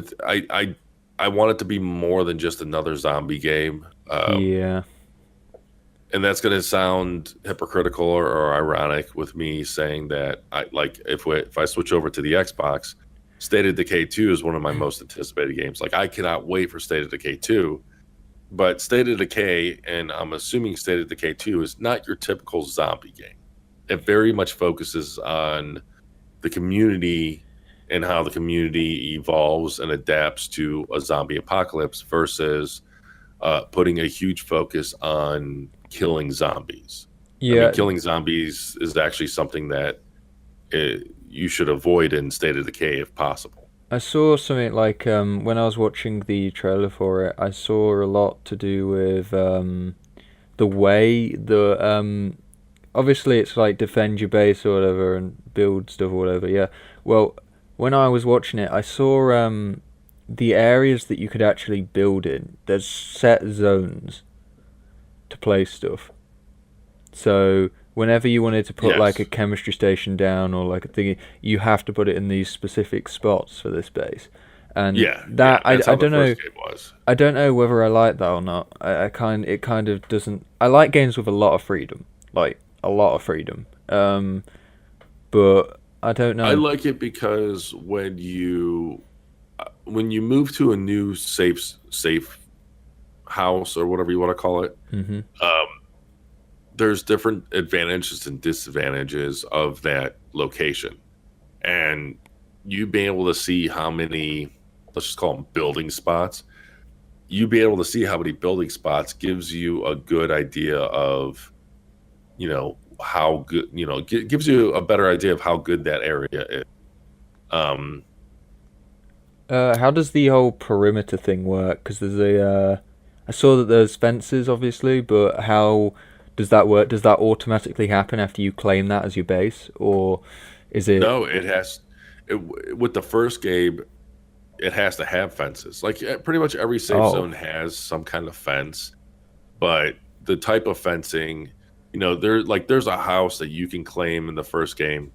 S1: I want it to be more than just another zombie game.
S2: Yeah.
S1: And that's going to sound hypocritical or ironic with me saying that I like if I switch over to the Xbox, State of Decay 2 is one of my most anticipated games. Like I cannot wait for State of Decay 2. But State of Decay, and I'm assuming State of Decay 2 is not your typical zombie game. It very much focuses on the community and how the community evolves and adapts to a zombie apocalypse versus putting a huge focus on killing zombies. I mean,
S2: Yeah.
S1: killing zombies is actually something that you should avoid in State of Decay if possible.
S2: I saw something like when I was watching the trailer for it. I saw a lot to do with the way the obviously it's like defend your base or whatever and build stuff or whatever. Yeah. Well, when I was watching it, I saw the areas that you could actually build in. There's set zones to place stuff. So whenever you wanted to put like a
S1: Yes.
S2: chemistry station down or like a thingy, you have to put it in these specific spots for this base. And
S1: Yeah, yeah,
S2: that
S1: that's
S2: I
S1: how the
S2: don't know,
S1: first game was.
S2: I don't know whether I like that or not. It kind of doesn't. I like games with a lot of freedom, like a lot of freedom. But I don't
S1: I
S2: know.
S1: like it because when you move to a new safe house or whatever you want to call it,
S2: Mhm.
S1: um, there's different advantages and disadvantages of that location, and you being able to see how many, let's just call them building spots. You be able to see how many building spots gives you a good idea of, how good, gives you a better idea of how good that area is. Um,
S2: How does the whole perimeter thing work? Because there's I saw that there's fences, obviously, but how does that work? Does that automatically happen after you claim that as your base, or is it?
S1: no, with the first game, it has to have fences. Like pretty much every safe
S2: Oh,
S1: zone has some kind of fence, but the type of fencing, there's a house that you can claim in the first game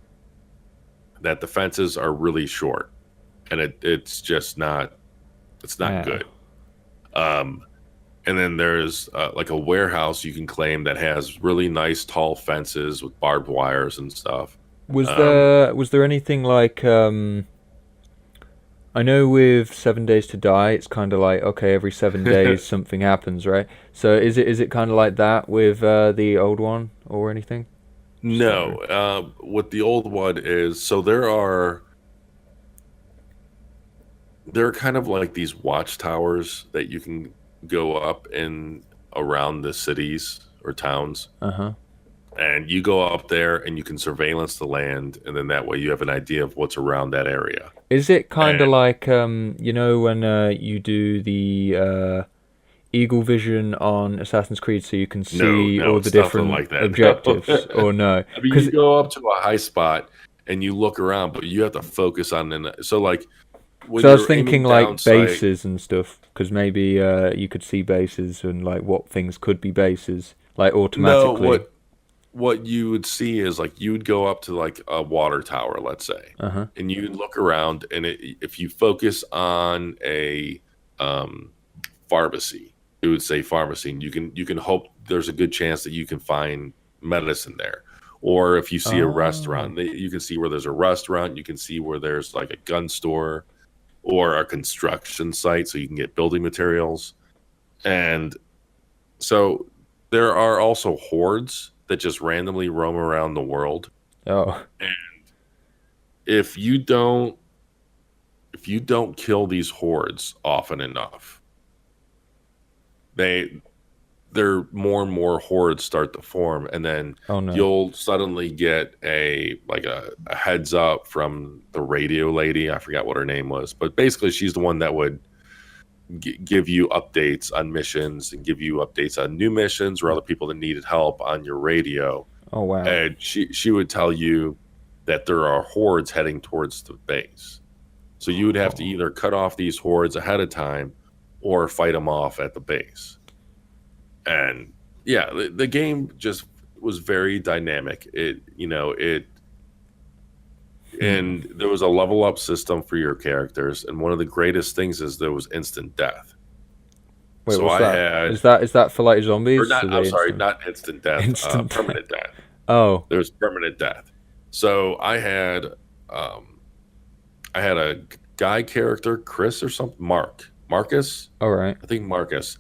S1: that the fences are really short, and it's just not, it's not
S2: yeah.
S1: good. Um, and then there's like a warehouse you can claim that has really nice tall fences with barbed wires and stuff. Um,
S2: Was there anything like I know with 7 Days to Die, it's kind of like okay, every 7 days something happens, right? So is it kind of like that with the old one or anything? Just
S1: no,
S2: wondering.
S1: what the old one is, so there are kind of like these watchtowers that you can go up in around the cities or towns,
S2: Uh-huh.
S1: and you go up there and you can surveillance the land, and then that way you have an idea of what's around that area.
S2: Is it kind of
S1: And
S2: like you know when you do the Eagle Vision on Assassin's Creed so you can
S1: no,
S2: see
S1: no,
S2: all the
S1: it's nothing
S2: different
S1: like that. No.
S2: objectives, or no?
S1: I mean, you
S2: Because
S1: go up to a high spot and you look around, but you have to focus on so like when
S2: I was
S1: you're
S2: thinking
S1: aiming down
S2: like
S1: sight.
S2: bases and stuff, because maybe you could see bases and like what things could be bases, like
S1: No,
S2: automatically.
S1: what you would see is like you would go up to like a water tower, let's say,
S2: Uh-huh.
S1: and you look around, and if you focus on a um, pharmacy, it would say pharmacy, and you can hope there's a good chance that you can find medicine there. Or if you see a
S2: Oh.
S1: restaurant, you can see where there's a restaurant. You can see where there's like a gun store or a construction site, so you can get building materials. And so there are also hordes that just randomly roam around the world.
S2: Oh.
S1: And if you don't if you don't kill these hordes often enough, they there more and more hordes start to form, and then
S2: Oh no.
S1: you'll suddenly get a heads up from the radio lady. I forgot what her name was, but basically she's the one that would give you updates on missions and give you updates on new missions or other people that needed help on your radio.
S2: Oh wow.
S1: And she would tell you that there are hordes heading towards the base. So you would have to
S2: Oh.
S1: either cut off these hordes ahead of time or fight them off at the base. And yeah, the game just was very dynamic. It
S2: Hmm.
S1: and there was a level up system for your characters, and one of the greatest things is there was instant death.
S2: Wait,
S1: So
S2: what's
S1: I
S2: that?
S1: had,
S2: Is that for like
S1: or
S2: zombies?
S1: not,
S2: So
S1: I'm
S2: they
S1: sorry,
S2: instant
S1: not instant death,
S2: instant death.
S1: permanent death.
S2: Oh.
S1: There's permanent death. So um, I had a guy character, Chris or something, Marcus,
S2: All right.
S1: I think Marcus,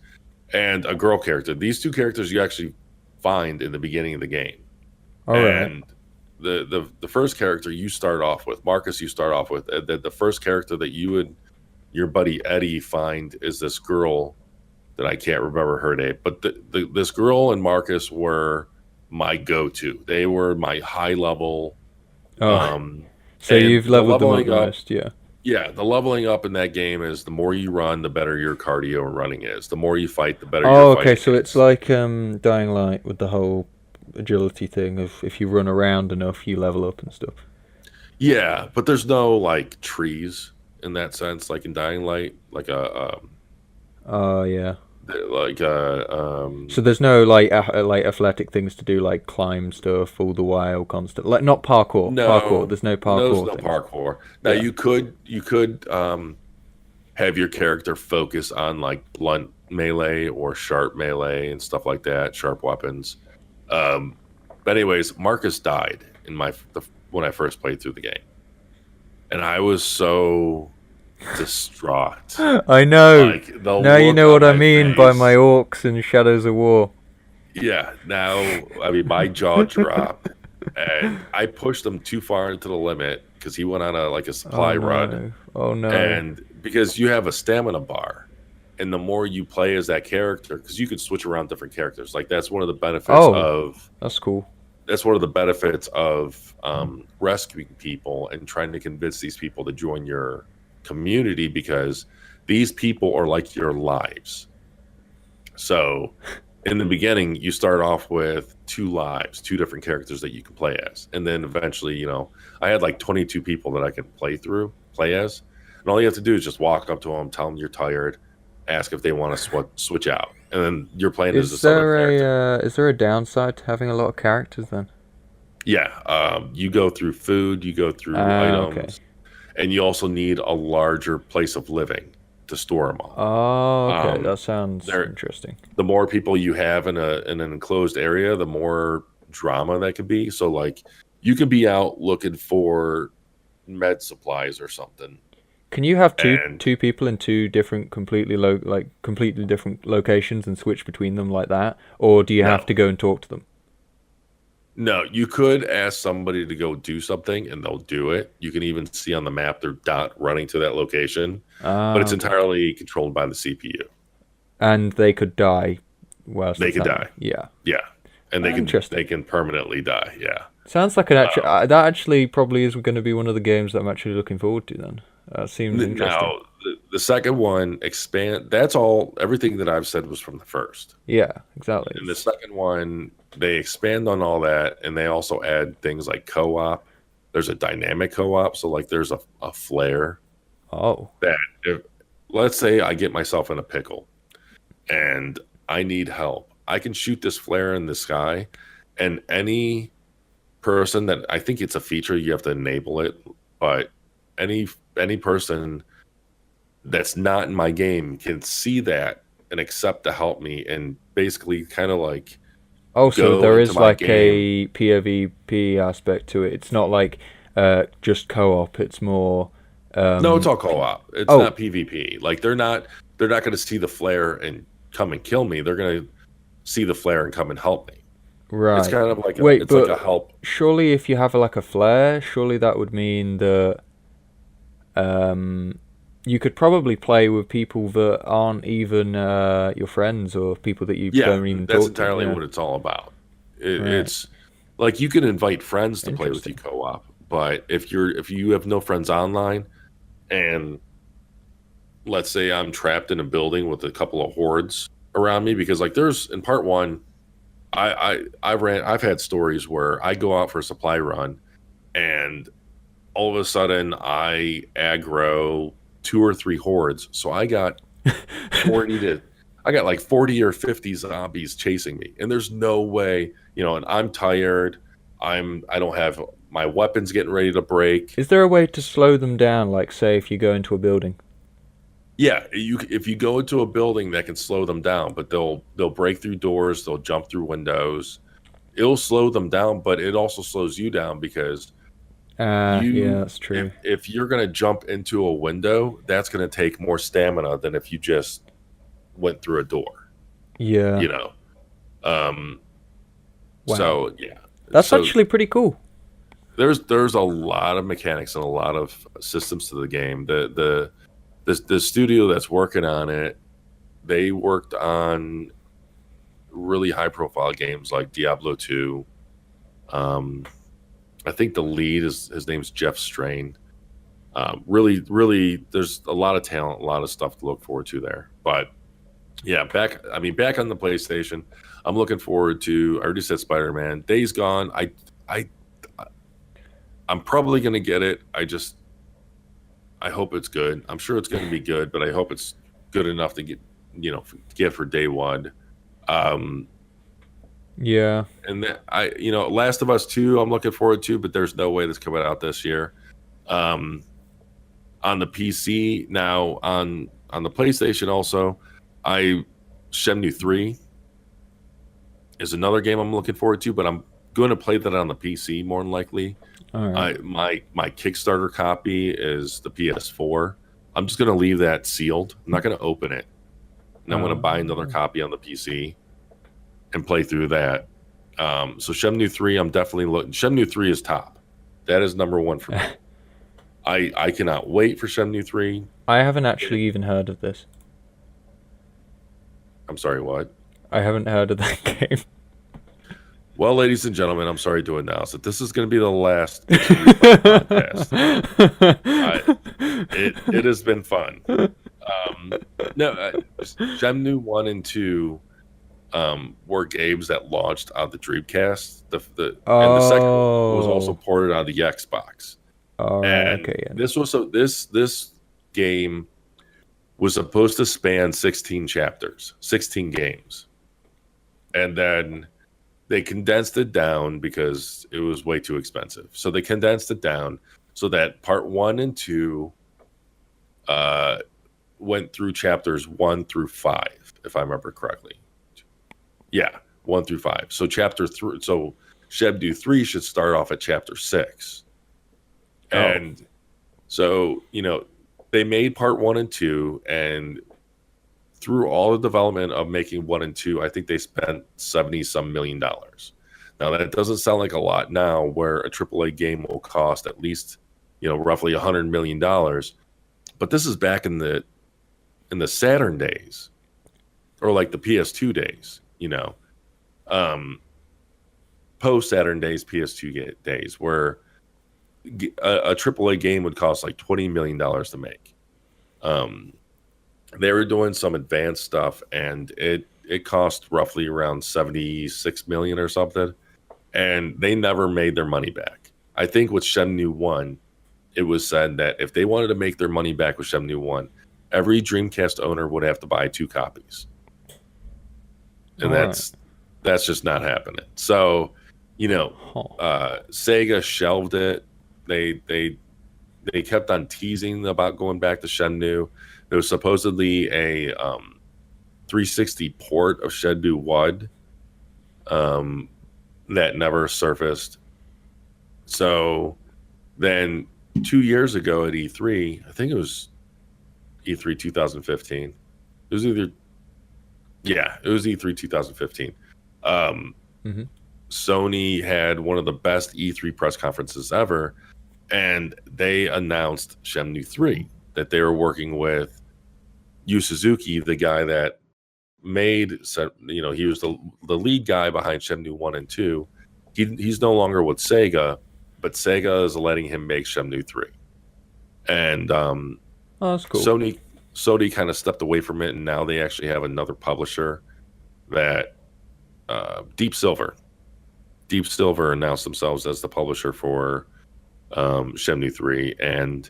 S1: and a girl character. These two characters you actually find in the beginning of the game.
S2: All right.
S1: And the first character you start off with, Marcus, you start off with, the first character that you and your buddy Eddie find is this girl that I can't remember her name, but this girl and Marcus were my go-to. They were my high level.
S2: Oh.
S1: Um,
S2: So
S1: and
S2: you've
S1: the
S2: leveled them up
S1: leveling
S2: the
S1: up,
S2: most, yeah.
S1: yeah, the leveling up in that game is the more you run, the better your cardio and running is. The more you fight, the better your
S2: Oh, okay.
S1: fighting
S2: So it's
S1: is.
S2: like Dying Light with the whole agility thing of if you run around enough, you level up and stuff.
S1: Yeah, but there's no like trees in that sense, like in Dying Light,
S2: Oh, yeah.
S1: like a
S2: So there's no like athletic things to do, like climb stuff all the while, constant, like not parkour. Parkour.
S1: no,
S2: There's no
S1: there's
S2: parkour
S1: no
S2: things.
S1: parkour. Now
S2: Yeah.
S1: you could have your character focus on like blunt melee or sharp melee and stuff like that, sharp weapons. Um, but anyways, Marcus died in when I first played through the game, and I was so distraught.
S2: I know.
S1: Like the
S2: Now you
S1: look
S2: know what
S1: on
S2: I
S1: my
S2: mean by my
S1: face.
S2: orcs in Shadows of War.
S1: Yeah, now I mean my jaw dropped, and I pushed him too far into the limit because he went on a
S2: Oh
S1: supply run,
S2: no. Oh no.
S1: and because you have a stamina bar, and the more you play as that character, because you can switch around different characters. Like
S2: Oh, that's cool.
S1: that's one of the benefits of rescuing people and trying to convince these people to join your community because these people are like your lives. So in the beginning, you start off with two lives, two different characters that you can play as. And then eventually, I had like 22 people that I could play as. And all you have to do is just walk up to them, tell them you're tired, ask if they want to switch out. And then you're playing as this other character.
S2: Is there a downside to having a lot of characters then?
S1: Yeah. You go through food, you go through
S2: Ah, okay.
S1: items, and you also need a larger place of living to store them all.
S2: Oh, okay.
S1: Um,
S2: That sounds
S1: there,
S2: interesting.
S1: the more people you have in an enclosed area, the more drama that could be. So like you could be out looking for med supplies or something.
S2: Can you have two
S1: And
S2: two people in two different completely different locations and switch between them like that, or do you have
S1: no,
S2: to go and talk to them?
S1: no, you could ask somebody to go do something and they'll do it. You can even see on the map their dot running to that location, but
S2: Ah,
S1: it's
S2: okay.
S1: entirely controlled by the CPU.
S2: And they could die whilst
S1: They
S2: it's
S1: could
S2: happening.
S1: die.
S2: Yeah.
S1: Yeah, and
S2: Interesting.
S1: they can permanently die. Yeah.
S2: Sounds like an actual.
S1: Um,
S2: That actually probably is going to be one of the games that I'm actually looking forward to. Then that seems interesting.
S1: Now the second one expand. That's all. Everything that I've said was from the first.
S2: Yeah, exactly.
S1: And the second one, they expand on all that, and they also add things like co-op. There's a dynamic co-op, so like there's a flare
S2: Oh,
S1: that if, let's say I get myself in a pickle and I need help, I can shoot this flare in the sky, and any person that I think it's a feature you have to enable it, but any person that's not in my game can see that and accept to help me and basically kind of like
S2: oh, so
S1: go
S2: there
S1: into
S2: is
S1: my
S2: like
S1: game.
S2: a PvP aspect to it. It's not like just co-op. It's more.
S1: No, it's
S2: Um,
S1: all co-op. It's
S2: oh,
S1: not PvP. Like they're not going to see the flare and come and kill me. They're going to see the flare and come and help me. It's
S2: right.
S1: kind of like
S2: Wait,
S1: a
S2: but
S1: help.
S2: surely if you have like a flare, surely that would mean that um, you could probably play with people that aren't even your friends or people that you
S1: Yeah,
S2: don't even
S1: that's
S2: talk to.
S1: entirely
S2: Yeah,
S1: what it's all about.
S2: right.
S1: It's like you can invite friends to play with you
S2: Interesting.
S1: co-op, but if you have no friends online, and let's say I'm trapped in a building with a couple of hordes around me, because like there's in part one, I've had stories where I go out for a supply run, and all of a sudden I aggro two or three hordes. So 40 to I got like 40 or 50 zombies chasing me. And there's no way, and I'm tired. I don't have my weapons getting ready to break.
S2: Is there a way to slow them down? Like, say, if you go into a building.
S1: Yeah, if you go into a building, that can slow them down, but they'll break through doors, they'll jump through windows. It'll slow them down, but it also slows you down because
S2: Ah, yeah,
S1: you
S2: that's
S1: if
S2: true.
S1: if you're going to jump into a window, that's going to take more stamina than if you just went through a door,
S2: Yeah.
S1: you know. Um
S2: Wow.
S1: so yeah.
S2: That's
S1: So
S2: actually pretty cool.
S1: there's a lot of mechanics and a lot of systems to the game. The studio that's working on it, they worked on really high profile games like Diablo 2. Um I think the lead is his name's Jeff Strain. Really, there's a lot of talent, a lot of stuff to look forward to there. But yeah, back on the PlayStation, I'm looking forward to. I already said Spider-Man. Days Gone. I, I'm probably gonna get it. I hope it's good. I'm sure it's gonna be good, but I hope it's good enough to get for day one. Um,
S2: Yeah.
S1: and then Last of Us 2, I'm looking forward to, but there's no way that's coming out this year. Um, on the PC now, on the PlayStation also, I Shenmue 3 is another game I'm looking forward to, but I'm going to play that on the PC more than likely.
S2: All right.
S1: My Kickstarter copy is the PS4. I'm just going to leave that sealed. I'm not going to open it, and I'm going to buy another copy on the PC and play through that. So Shenmue 3, I'm definitely looking. Shenmue 3 is top. That is number one for me. I cannot wait for Shenmue 3.
S2: I haven't actually even heard of this.
S1: I'm sorry, what?
S2: I haven't heard of that game.
S1: Well, ladies and gentlemen, I'm sorry to announce that this is going to be the last podcast. It has been fun. No, Shenmue 1 and 2 were games that launched on the Dreamcast. And the second one was also
S2: Oh.
S1: ported on the Xbox.
S2: All right.
S1: And
S2: Okay. Yeah.
S1: this game was supposed to span 16 chapters, 16 games. And then they condensed it down because it was way too expensive. So they condensed it down so that part 1 and 2 went through chapters 1 through 5, if I remember correctly. Yeah, 1 through 5. So chapter 3, so Shenmue 3 should start off at chapter 6. And so, they made part 1 and 2, and through all the development of making 1 and 2, I think they spent 70 some million dollars. Now that doesn't sound like a lot now, where a AAA game will cost at least, roughly $100 million. But this is back in the Saturn days, or like the PS2 days. you know, um, post Saturn days, PS2 days, where a AAA game would cost like $20 million to make. Um, they were doing some advanced stuff, and it cost roughly around 76 million or something, and they never made their money back. I think with Shenmue 1, it was said that if they wanted to make their money back with Shenmue 1, every Dreamcast owner would have to buy 2 copies. And
S2: All right.
S1: that's just not happening. So, Sega shelved it. They kept on teasing about going back to Shenmue. There was supposedly a 360 port of Shenmue 1 that never surfaced. So then 2 years ago at E3, I think it was E3 2015. It was it was E3 2015.
S2: Mm-hmm.
S1: Sony had one of the best E3 press conferences ever, and they announced Shenmue 3, that they were working with Yu Suzuki, the guy that made, he was the lead guy behind Shenmue 1 and 2. He's no longer with Sega, but Sega is letting him make Shenmue 3. And
S2: Oh, that's cool.
S1: Sony kind of stepped away from it, and now they actually have another publisher that Deep Silver announced themselves as the publisher for Shenmue 3, and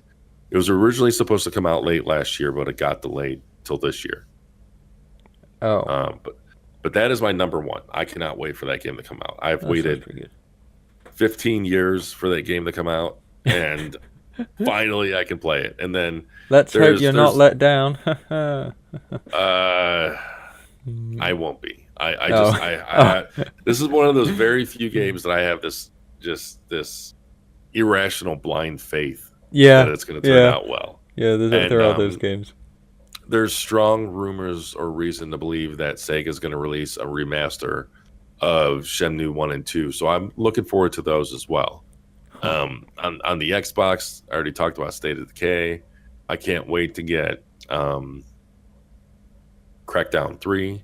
S1: it was originally supposed to come out late last year, but it got delayed till this year.
S2: Oh,
S1: But that is my number one. I cannot wait for that game to come out. I've
S2: that
S1: waited
S2: sounds pretty good.
S1: 15 years for that game to come out, and finally I can play it. And then
S2: Let's hope you're not
S1: there's
S2: let down.
S1: I won't be.
S2: Oh.
S1: This is one of those very few games that I have this irrational blind faith
S2: Yeah,
S1: that it's going to turn
S2: yeah,
S1: out well.
S2: yeah.
S1: And
S2: There are those games.
S1: there's strong rumors or reason to believe that Sega is going to release a remaster of Shenmue 1 and 2. So I'm looking forward to those as well. On the Xbox, I already talked about State of Decay. I can't wait to get Crackdown 3,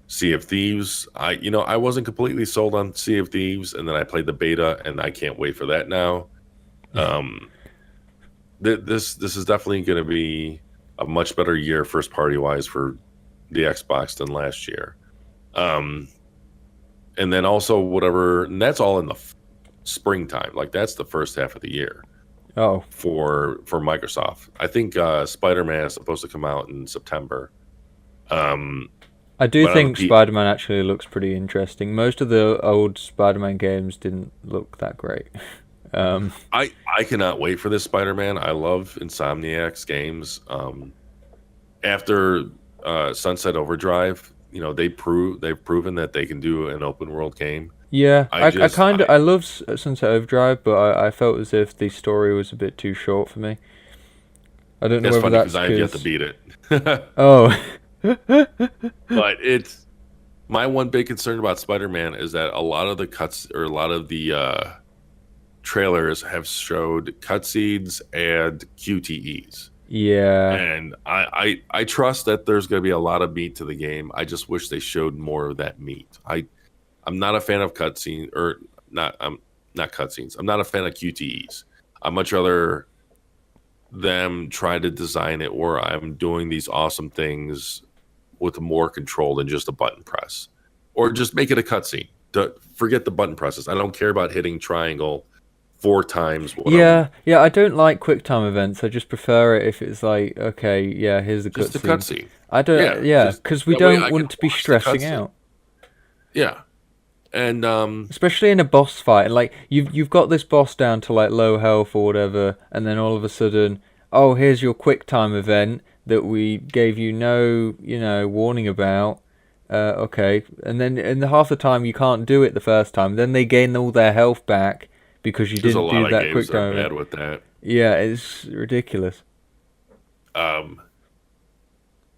S1: Sea of Thieves. I wasn't completely sold on Sea of Thieves, and then I played the beta, and I can't wait for that now. This is definitely going to be a much better year first party wise for the Xbox than last year. And then also whatever, and that's all in the springtime. Like that's the first half of the year
S2: Oh,
S1: for Microsoft. I think Spider-Man is supposed to come out in September.
S2: I do
S1: But
S2: think Spider-Man actually looks pretty interesting. Most of the old Spider-Man games didn't look that great.
S1: I cannot wait for this Spider-Man. I love Insomniac's games. After Sunset Overdrive, they've proven that they can do an open world game.
S2: Yeah,
S1: I
S2: I love Sunset Overdrive, but I felt as if the story was a bit too short for me. I don't know
S1: That's
S2: whether
S1: funny because
S2: that's
S1: I have yet to
S2: because
S1: beat it.
S2: oh,
S1: But it's my one big concern about Spider-Man is that a lot of the cuts or a lot of the trailers have showed cutscenes and QTEs.
S2: yeah,
S1: And I trust that there's going to be a lot of meat to the game. I just wish they showed more of that meat. I'm not a fan of cutscenes, or not. I'm not cutscenes. I'm not a fan of QTEs. I'd much rather them try to design it where I'm doing these awesome things with more control than just a button press, or just make it a cutscene. Forget the button presses. I don't care about hitting triangle 4 times.
S2: yeah, yeah. I don't like QuickTime events. I just prefer it if it's like, okay, yeah, here's the
S1: Just a
S2: cutscene.
S1: cutscene.
S2: I don't, yeah, because we
S1: that way I
S2: don't
S1: can
S2: want to be
S1: watch the
S2: stressing
S1: cutscene.
S2: out.
S1: Yeah, and
S2: Especially in a boss fight, and like you've got this boss down to like low health or whatever, and then all of a sudden, oh, here's your quick time event that we gave you no, warning about. Okay, and then in the half the time you can't do it the first time. Then they gain all their health back because you
S1: there's a
S2: didn't
S1: lot
S2: do
S1: of
S2: that
S1: games
S2: quick
S1: that are
S2: time
S1: bad
S2: event.
S1: with that.
S2: Yeah, it's ridiculous.
S1: Um,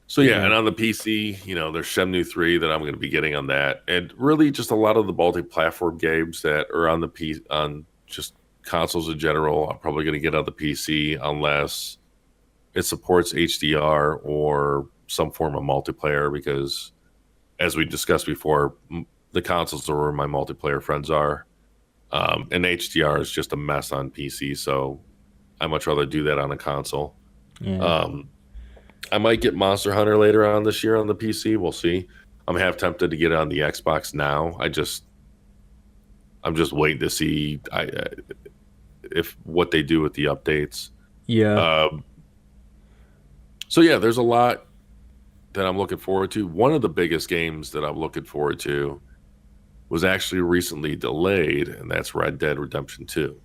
S1: So yeah,
S2: Yeah.
S1: and on the PC, there's Shenmue 3 that I'm going to be getting on that, and really just a lot of the multi-platform games that are on on just consoles in general. I'm probably going to get on the PC unless it supports HDR or some form of multiplayer, because as we discussed before, the consoles are where my multiplayer friends are. And HDR is just a mess on PC, so I much rather do that on a console.
S2: Yeah.
S1: Um, I might get Monster Hunter later on this year on the PC. We'll see. I'm half tempted to get it on the Xbox now. I'm just waiting to see if what they do with the updates.
S2: Yeah.
S1: So yeah, there's a lot that I'm looking forward to. One of the biggest games that I'm looking forward to was actually recently delayed, and that's Red Dead Redemption 2.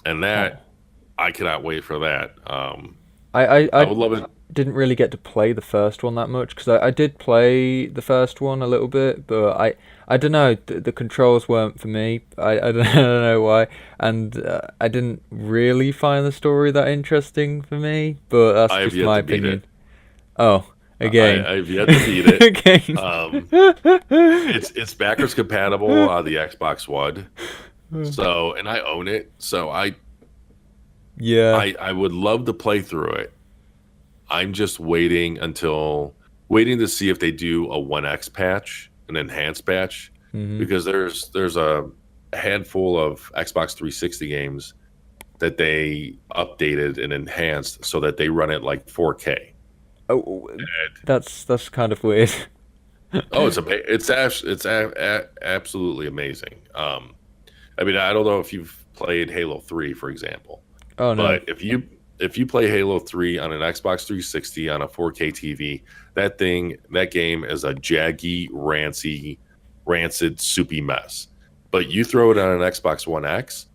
S1: And that I cannot wait for that. I would love it.
S2: Didn't really get to play the first one that much because I did play the first one a little bit, but I don't know, the controls weren't for me. I don't, I don't know why, and I didn't really find the story that interesting for me. But that's
S1: I have
S2: just
S1: yet
S2: my
S1: to beat
S2: opinion.
S1: it.
S2: Oh, again,
S1: I've yet to beat it.
S2: again.
S1: It's backwards compatible on the Xbox One. So, and I own it. So
S2: Yeah.
S1: I would love to play through it. I'm just waiting to see if they do a 1X patch, an enhanced patch, because there's a handful of Xbox 360 games that they updated and enhanced so that they run it like 4K.
S2: Oh, that's kind of weird.
S1: Oh, it's absolutely amazing. I mean, I don't know if you've played Halo 3, for example,
S2: Oh no.
S1: but if you play Halo 3 on an Xbox 360 on a 4K TV, that game is a jaggy, rancid, soupy mess. But you throw it on an Xbox One X,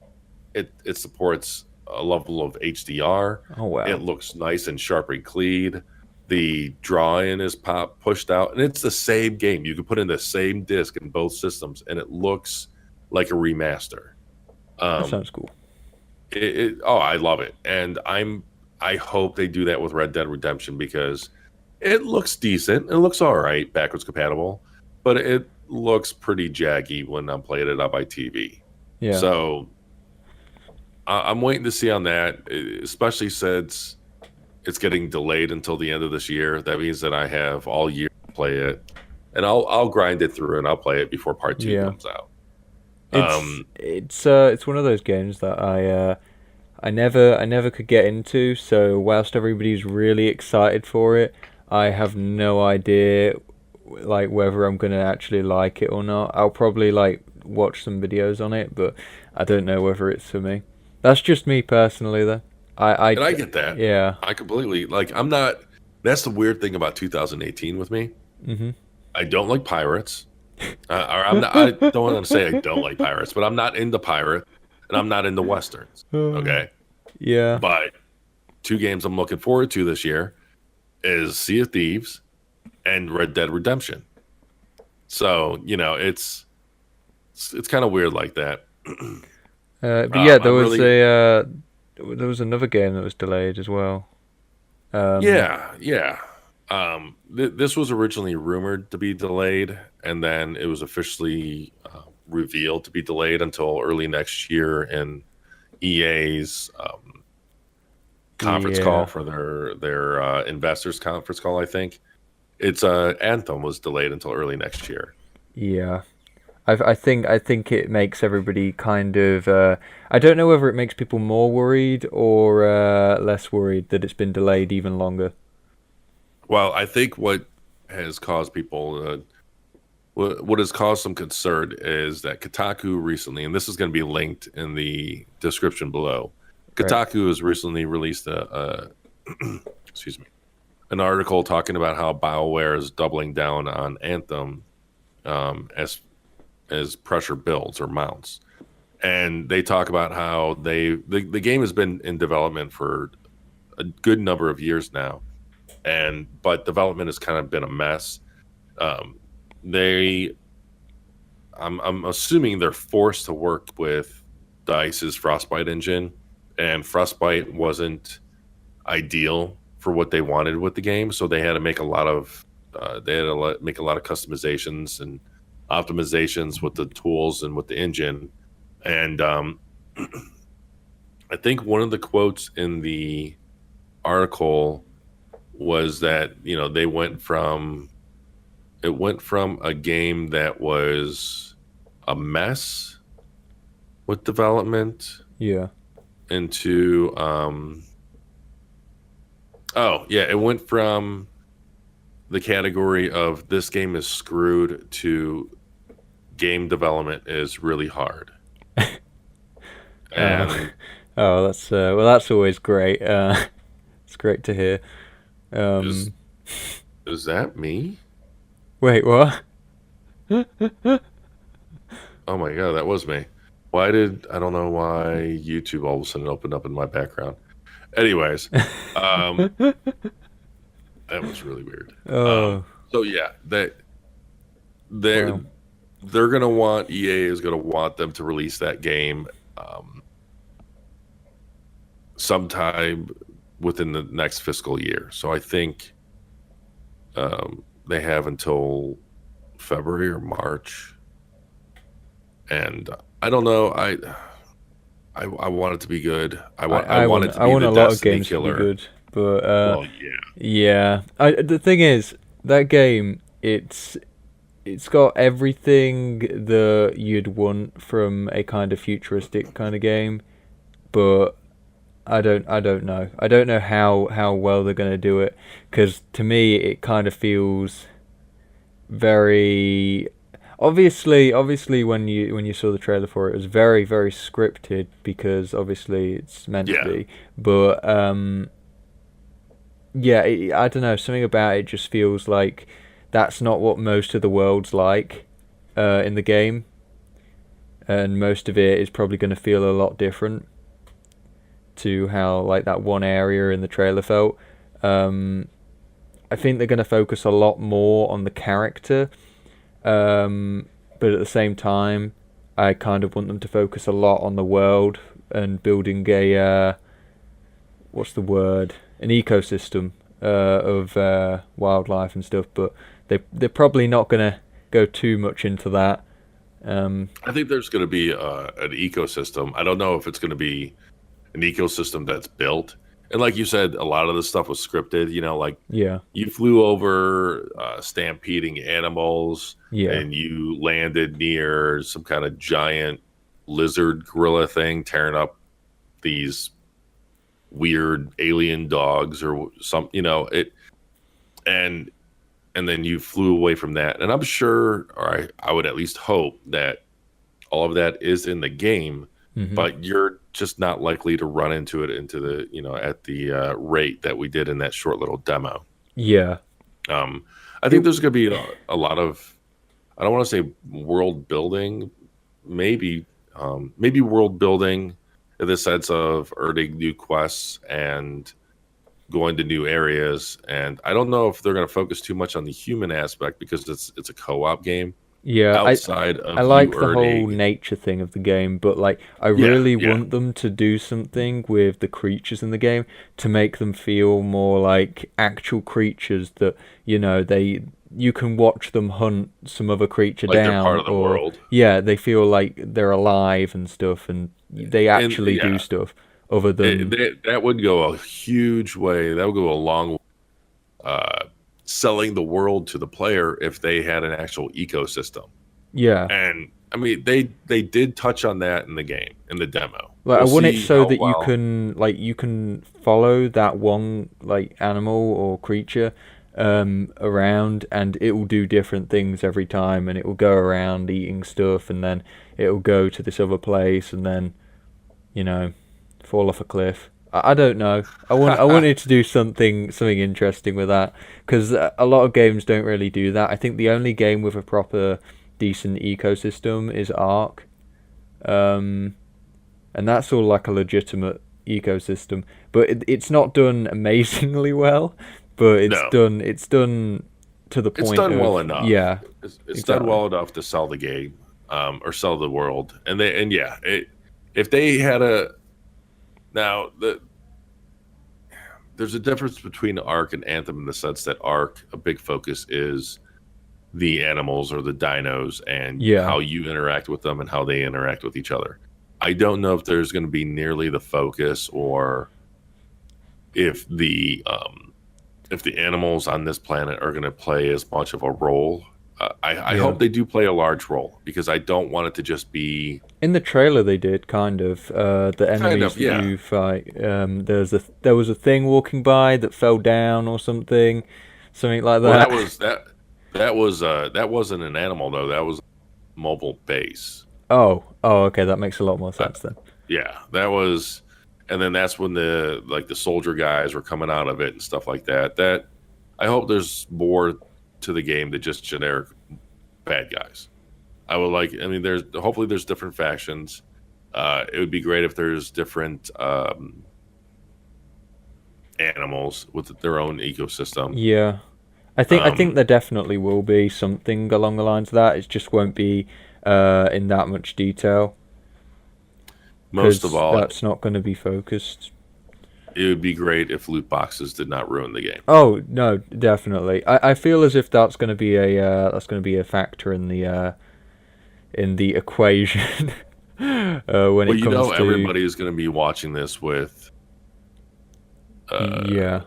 S1: it supports a level of HDR.
S2: Oh wow.
S1: It looks nice and sharply clean. The drawing is pushed out, and it's the same game. You can put in the same disc in both systems, and it looks like a remaster.
S2: That sounds cool.
S1: I love it, and I hope they do that with Red Dead Redemption because it looks decent. It looks all right, backwards compatible, but it looks pretty jaggy when I'm playing it on my TV.
S2: Yeah.
S1: So I'm waiting to see on that, especially since it's getting delayed until the end of this year. That means that I have all year to play it, and I'll grind it through and I'll play it before part 2 comes out.
S2: It's one of those games that I never could get into. So whilst everybody's really excited for it, I have no idea like whether I'm gonna actually like it or not. I'll probably like watch some videos on it, but I don't know whether it's for me. That's just me personally, though.
S1: And I get that.
S2: Yeah.
S1: I completely I'm not. That's the weird thing about 2018 with me.
S2: Mm-hmm.
S1: I don't like pirates. Or I'm not. I don't want to say I don't like pirates, but I'm not into pirate, and I'm not into westerns. Okay.
S2: Yeah.
S1: But 2 games I'm looking forward to this year is Sea of Thieves and Red Dead Redemption. So it's kind of weird like that.
S2: But yeah, there was another game that was delayed as well.
S1: Yeah. This was originally rumored to be delayed, and then it was officially revealed to be delayed until early next year in EA's conference call for their investors conference call. I think it's Anthem was delayed until early next year.
S2: Yeah. I think it makes everybody kind of I don't know whether it makes people more worried or less worried that it's been delayed even longer.
S1: Well, I think what has caused people what has caused some concern is that Kotaku recently, and this is going to be linked in the description below. Kotaku has recently released excuse me, an article talking about how BioWare is doubling down on Anthem as pressure builds or mounts, and they talk about how the game has been in development for a good number of years now, but development has kind of been a mess. I'm assuming they're forced to work with DICE's Frostbite engine, and Frostbite wasn't ideal for what they wanted with the game, so they had to make a lot of customizations and optimizations with the tools and with the engine. And I think one of the quotes in the article was that they went from it went from a game that was a mess with development
S2: Yeah.
S1: into oh yeah, it went from the category of this game is screwed to game development is really hard.
S2: Oh,
S1: And
S2: oh, that's well, that's always great. It's great to hear.
S1: is
S2: Um,
S1: is that me?
S2: wait, what?
S1: Oh my god, that was me. Why did I don't know why YouTube all of a sudden opened up in my background. Anyways, um, that was really weird.
S2: Oh,
S1: So yeah, they're
S2: well,
S1: they're gonna want EA is gonna want them to release that game um, sometime within the next fiscal year. So I think they have until February or March, and I don't know. I want it to be good. I want it to
S2: I
S1: be
S2: want
S1: the
S2: a lot of
S1: Destiny
S2: games to be
S1: killer.
S2: good, but
S1: Well, yeah,
S2: yeah. The thing is, that game, it's got everything that you'd want from a kind of futuristic kind of game, but I don't know. I don't know how well they're gonna do it, because to me it kind of feels very obviously when you saw the trailer for it, it was very scripted because obviously it's meant to
S1: yeah,
S2: be, but yeah, I don't know, something about it just feels like that's not what most of the world's like in the game, and most of it is probably going to feel a lot different to how like that one area in the trailer felt. Um, I think they're going to focus a lot more on the character, but at the same time, I kind of want them to focus a lot on the world and building a what's the word? An ecosystem of wildlife and stuff. But they're probably not going to go too much into that.
S1: I think there's going to be an ecosystem. I don't know if it's going to be an ecosystem that's built. And like you said, a lot of this stuff was scripted. You know, like
S2: Yeah,
S1: you flew over stampeding animals,
S2: yeah,
S1: and you landed near some kind of giant lizard gorilla thing, tearing up these weird alien dogs or some. You know it, and and then you flew away from that. And I'm sure, or I would at least hope that all of that is in the game,
S2: hmm,
S1: but you're just not likely to run into it into the at the rate that we did in that short little demo.
S2: yeah.
S1: Um, I think
S2: It
S1: there's going to be a lot of I don't want to say world building, maybe maybe world building in the sense of earning new quests and going to new areas. And I don't know if they're going to focus too much on the human aspect because it's a co-op game
S2: Yeah,
S1: outside
S2: I
S1: of you
S2: like the whole
S1: earning.
S2: nature thing of the game, but like I
S1: Yeah,
S2: really
S1: yeah,
S2: want them to do something with the creatures in the game to make them feel more like actual creatures that, you can watch them hunt some other creature
S1: like they're part
S2: down,
S1: of the
S2: or
S1: world.
S2: yeah, they feel like they're alive and stuff, and they
S1: And
S2: actually do
S1: yeah,
S2: stuff other than
S1: that would go a huge way. That would go a long way uh, selling the world to the player if they had an actual ecosystem.
S2: yeah.
S1: And I mean, they did touch on that in the game in the demo.
S2: Like I
S1: We'll
S2: want it
S1: see
S2: so
S1: how
S2: that
S1: well.
S2: you can follow that one like animal or creature around, and it will do different things every time, and it will go around eating stuff, and then it will go to this other place, and then you know fall off a cliff. I don't know. I wanted to do something interesting with that, because a lot of games don't really do that. I think the only game with a proper decent ecosystem is Ark. Um, and that's all like a legitimate ecosystem. But it's not done amazingly well, but
S1: No,
S2: it's done to the
S1: it's
S2: point
S1: done well
S2: of
S1: enough.
S2: yeah,
S1: It's done
S2: exactly.
S1: well enough to sell the game or sell the world. And yeah, if they had a now there's a difference between Ark and Anthem in the sense that Ark, a big focus is the animals or the dinos and
S2: Yeah,
S1: how you interact with them and how they interact with each other. I don't know if there's going to be nearly the focus or if the if the animals on this planet are going to play as much of a role. I
S2: Yeah.
S1: hope they do play a large role because I don't want it to just be
S2: In the trailer, they did kind of. The
S1: kind
S2: enemies
S1: of
S2: that
S1: yeah.
S2: you fight. There was a thing walking by that fell down or something, something like
S1: Well,
S2: that.
S1: that wasn't an animal though. That was a mobile base.
S2: Oh, okay, that makes a lot more
S1: Uh,
S2: sense then.
S1: yeah, that was, and then that's when the soldier guys were coming out of it and stuff like that. That I hope there's more to the game than just generic bad guys. I would like. I mean, there's hopefully there's different factions. It would be great if there's different animals with their own ecosystem.
S2: Yeah, I think
S1: Um,
S2: there definitely will be something along the lines of that. It just won't be in that much detail
S1: most of
S2: because
S1: all,
S2: that's not going to be focused.
S1: it would be great if loot boxes did not ruin the game.
S2: Oh no, definitely. I feel as if that's going to be a factor in the equation when
S1: Well,
S2: it comes to
S1: everybody is going to be watching this with,
S2: yeah.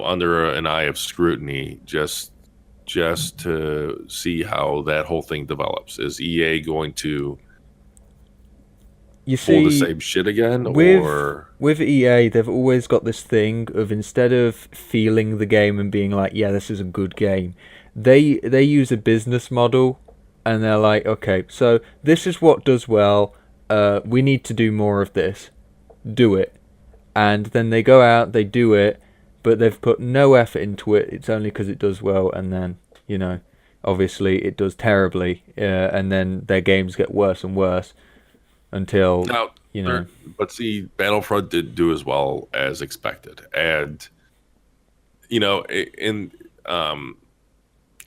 S1: under an eye of scrutiny, just to see how that whole thing develops. Is EA going to
S2: You
S1: pull the
S2: see,
S1: same shit again,
S2: with
S1: or
S2: with EA, they've always got this thing of instead of feeling the game and being like, yeah, this is a good game, they use a business model, and they're like, okay, so this is what does well. We need to do more of this. Do it, and then they go out, they do it, but they've put no effort into it. It's only because it does well, and then obviously it does terribly, and then their games get worse and worse until
S1: now?
S2: you know.
S1: But see, Battlefront did do as well as expected, and in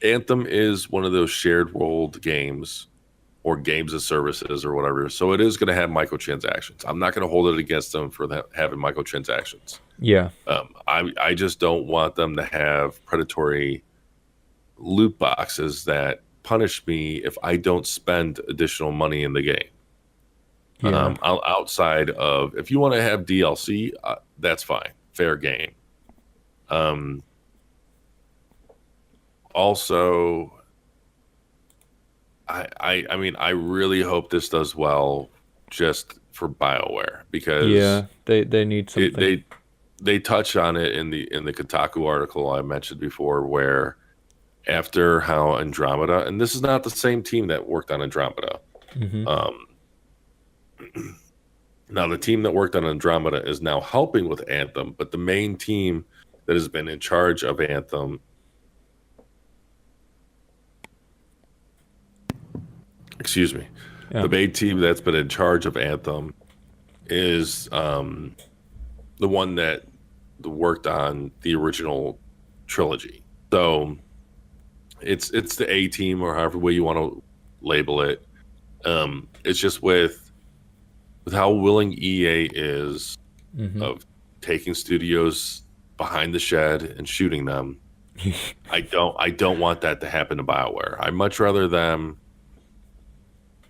S1: Anthem is one of those shared world games or games as services or whatever. So it is going to have microtransactions. I'm not going to hold it against them for that having microtransactions.
S2: Yeah.
S1: I just don't want them to have predatory loot boxes that punish me if I don't spend additional money in the game.
S2: Yeah.
S1: Outside of if you want to have DLC, that's fine, fair game. Um, Also, I mean, I really hope this does well just for BioWare because
S2: Yeah. They need
S1: it,
S2: something.
S1: they touch on it in the Kotaku article I mentioned before, where after how Andromeda, and this is not the same team that worked on Andromeda.
S2: Hmm.
S1: Um, Now the team that worked on Andromeda is now helping with Anthem, but the main team that has been in charge of Anthem, excuse me,
S2: Yeah.
S1: the main team that's been in charge of Anthem is the one that worked on the original trilogy. So it's the A team or however way you want to label it. It's just with how willing EA is
S2: Hmm.
S1: of taking studios behind the shed and shooting them. I don't want that to happen to BioWare. I much rather them.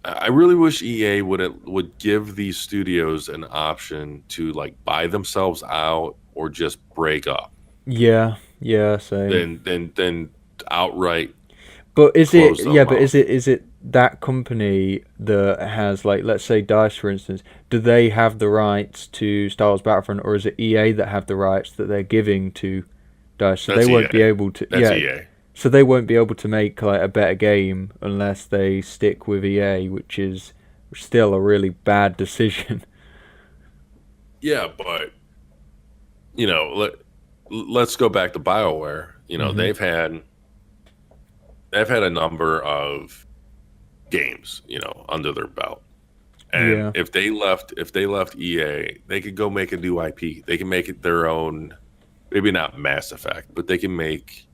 S1: I really wish EA would give these studios an option to like buy themselves out or just break up
S2: Yeah. Yeah. Same.
S1: than outright
S2: But is it?
S1: close
S2: Yeah.
S1: them
S2: But
S1: out.
S2: is it that company that has like, let's say, Dice, for instance? Do they have the rights to Star Wars Battlefront, or is it EA that have the rights that they're giving to Dice? So they
S1: That's
S2: won't be
S1: EA.
S2: able to.
S1: That's
S2: Yeah.
S1: EA.
S2: So they won't be able to make like a better game unless they stick with EA, which is still a really bad decision.
S1: Yeah, but let's go back to BioWare.
S2: Hmm.
S1: They've had a number of games, under their belt. And
S2: Yeah.
S1: if they left EA, they could go make a new IP. They can make it their own, maybe not Mass Effect, but they can make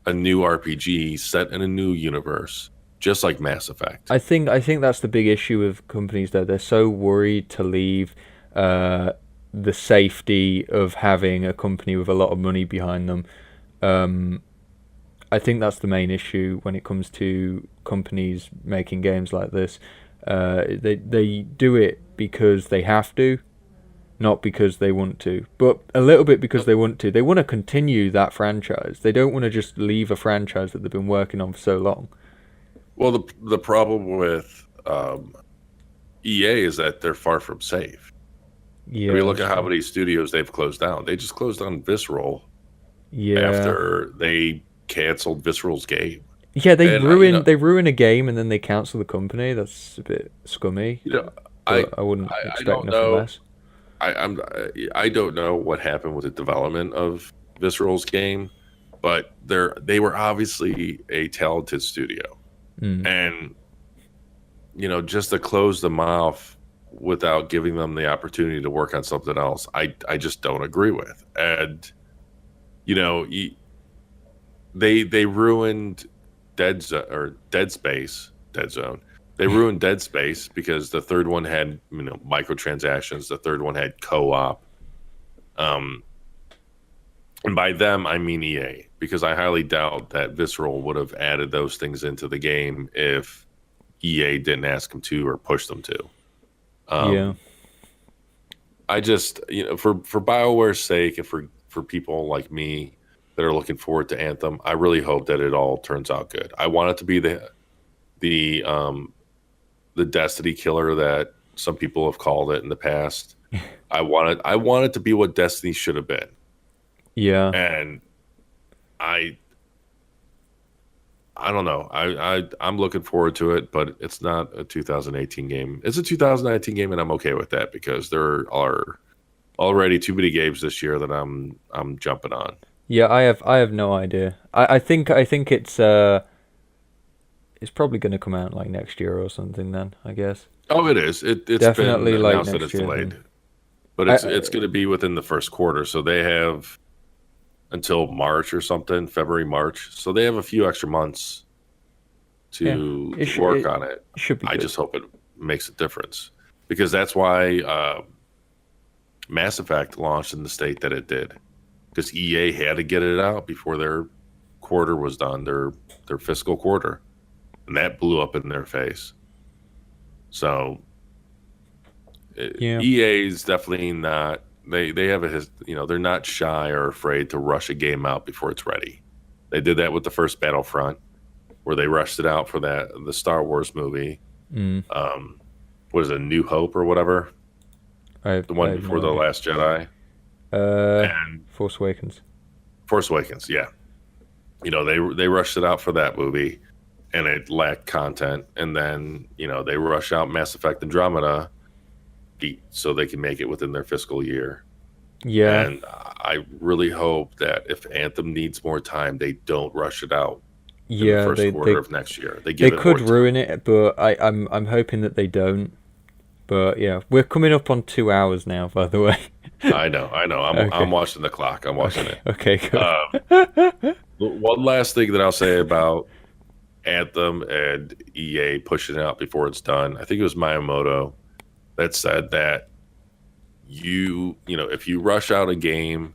S1: a new RPG set in a new universe, just like Mass Effect.
S2: I think that's the big issue with companies though. They're so worried to leave uh, the safety of having a company with a lot of money behind them. Um, I think that's the main issue when it comes to companies making games like this. They do it because they have to, not because they want to, but a little bit because they want to. They want to continue that franchise. They don't want to just leave a franchise that they've been working on for so long.
S1: Well, the problem with EA is that they're far from safe.
S2: Yeah,
S1: I mean, look at how many studios they've closed down. They just closed down Visceral
S2: yeah,
S1: after they canceled Visceral's game.
S2: yeah. They
S1: And
S2: ruin a game and then they cancel the company. That's a bit scummy.
S1: I
S2: But I wouldn't
S1: I
S2: expect
S1: don't
S2: nothing
S1: know.
S2: less.
S1: I don't know what happened with the development of Visceral's game, but they were obviously a talented studio,
S2: Mm.
S1: and just to close them off without giving them the opportunity to work on something else, I just don't agree with. And you know, they ruined Dead Space, Dead Zone. They ruined Dead Space because the third one had microtransactions. The third one had co-op. Um, and by them I mean EA, because I highly doubt that Visceral would have added those things into the game if EA didn't ask them to or push them to.
S2: Yeah,
S1: Um, I just, for BioWare's sake and for people like me that are looking forward to Anthem, I really hope that it all turns out good. I want it to be the Destiny killer that some people have called it in the past. I want it to be what Destiny should have been.
S2: yeah,
S1: And I I don't know. I'm looking forward to it, but it's not a 2018 game. It's a 2019 game, and I'm okay with that because there are already too many games this year that I'm jumping on.
S2: yeah. I have no idea. I think it's probably going to come out like next year or something. Then I guess
S1: Oh, it is. It's been
S2: definitely late
S1: announced that
S2: next
S1: it's
S2: year.
S1: delayed,
S2: Then
S1: but
S2: I
S1: it's going to be within the first quarter. So they have until March or something, February, March. So they have a few extra months
S2: yeah,
S1: to work on it.
S2: it should be
S1: I
S2: good.
S1: just hope it makes a difference because that's why Mass Effect launched in the state that it did, because EA had to get it out before their quarter was done, their fiscal quarter, and that blew up in their face. So
S2: Yeah,
S1: EA is definitely not. They have they're not shy or afraid to rush a game out before it's ready. They did that with the first Battlefront, where they rushed it out for the Star Wars movie.
S2: mm,
S1: What is it, New Hope or whatever, the
S2: I
S1: one
S2: have
S1: before
S2: no
S1: the
S2: idea.
S1: Last Jedi
S2: Uh,
S1: and
S2: Force Awakens.
S1: Force Awakens. Yeah, they rushed it out for that movie, and it lacked content. And then they rush out Mass Effect Andromeda so they can make it within their fiscal year.
S2: Yeah,
S1: And I really hope that if Anthem needs more time, they don't rush it out in the
S2: yeah.
S1: first quarter of next year. They
S2: They
S1: give it more
S2: could
S1: time.
S2: ruin it, but I'm hoping that they don't. But yeah, we're coming up on 2 hours now, by the way.
S1: I know, I know. I'm
S2: Okay.
S1: watching the clock. I'm watching
S2: Okay.
S1: it.
S2: Okay. Good.
S1: Um, One last thing that I'll say about Anthem and EA pushing it out before it's done. I think it was Miyamoto that said that if you rush out a game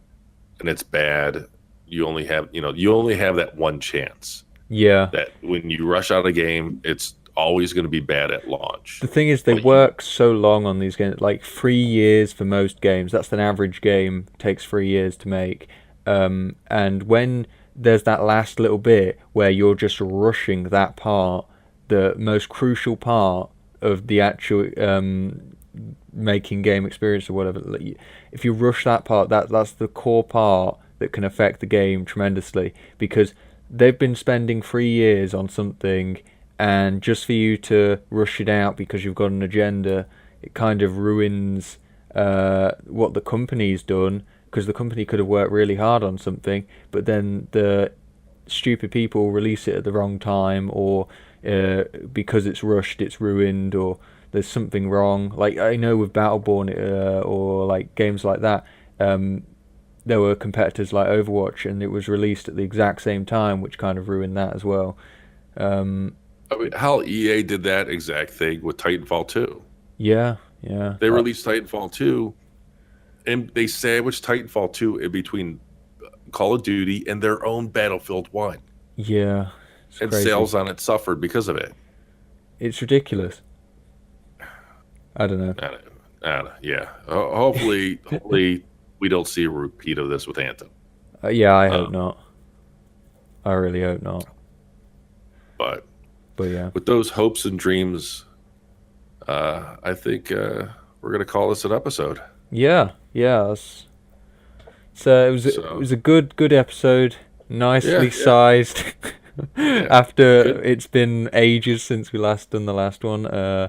S1: and it's bad, you only have that one chance.
S2: Yeah.
S1: That when you rush out a game, it's always going to be bad at launch.
S2: The thing is, they
S1: But you,
S2: work so long on these games, like 3 years for most games. That's an average game takes 3 years to make. And when there's that last little bit where you're just rushing that part, the most crucial part of the actual making game experience or whatever, like, if you rush that part, that's the core part that can affect the game tremendously, because they've been spending 3 years on something, and just for you to rush it out because you've got an agenda, it kind of ruins what the company's done, because the company could have worked really hard on something, but then the stupid people release it at the wrong time, or because it's rushed, it's ruined, or there's something wrong. Like I know with Battleborn or like games like that, there were competitors like Overwatch, and it was released at the exact same time, which kind of ruined that as well. Um,
S1: I mean, hell, EA did that exact thing with Titanfall 2.
S2: yeah, yeah,
S1: They released Titanfall 2, and they sandwiched Titanfall 2 in between Call of Duty and their own Battlefield 1.
S2: yeah. It's
S1: And
S2: crazy.
S1: sales on it suffered because of it.
S2: It's ridiculous. I don't know.
S1: I don't- Yeah. Hopefully we don't see a repeat of this with Anthem.
S2: Yeah, I hope
S1: Um,
S2: not. I really hope not.
S1: but
S2: But yeah,
S1: with those hopes and dreams, I think we're gonna call this an episode.
S2: yeah. So it
S1: So
S2: was a good episode,
S1: yeah,
S2: nicely
S1: yeah,
S2: sized.
S1: yeah.
S2: After
S1: Good.
S2: it's been ages since we last done the last one.
S1: Yeah,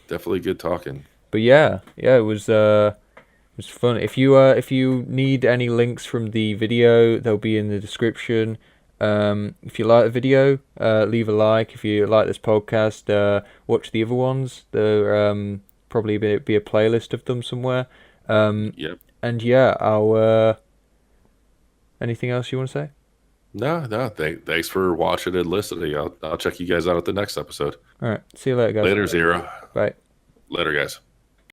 S1: definitely good talking.
S2: But yeah, it was fun. If you need any links from the video, they'll be in the description. If you like the video, leave a like. If you like this podcast, watch the other ones. There probably be a playlist of them somewhere.
S1: Yep.
S2: And yeah, I'll. Anything else you want to say?
S1: No. Thanks for watching and listening. I'll check you guys out at the next episode.
S2: All right. See you later, guys.
S1: Later, Zero.
S2: Bye.
S1: Later, guys.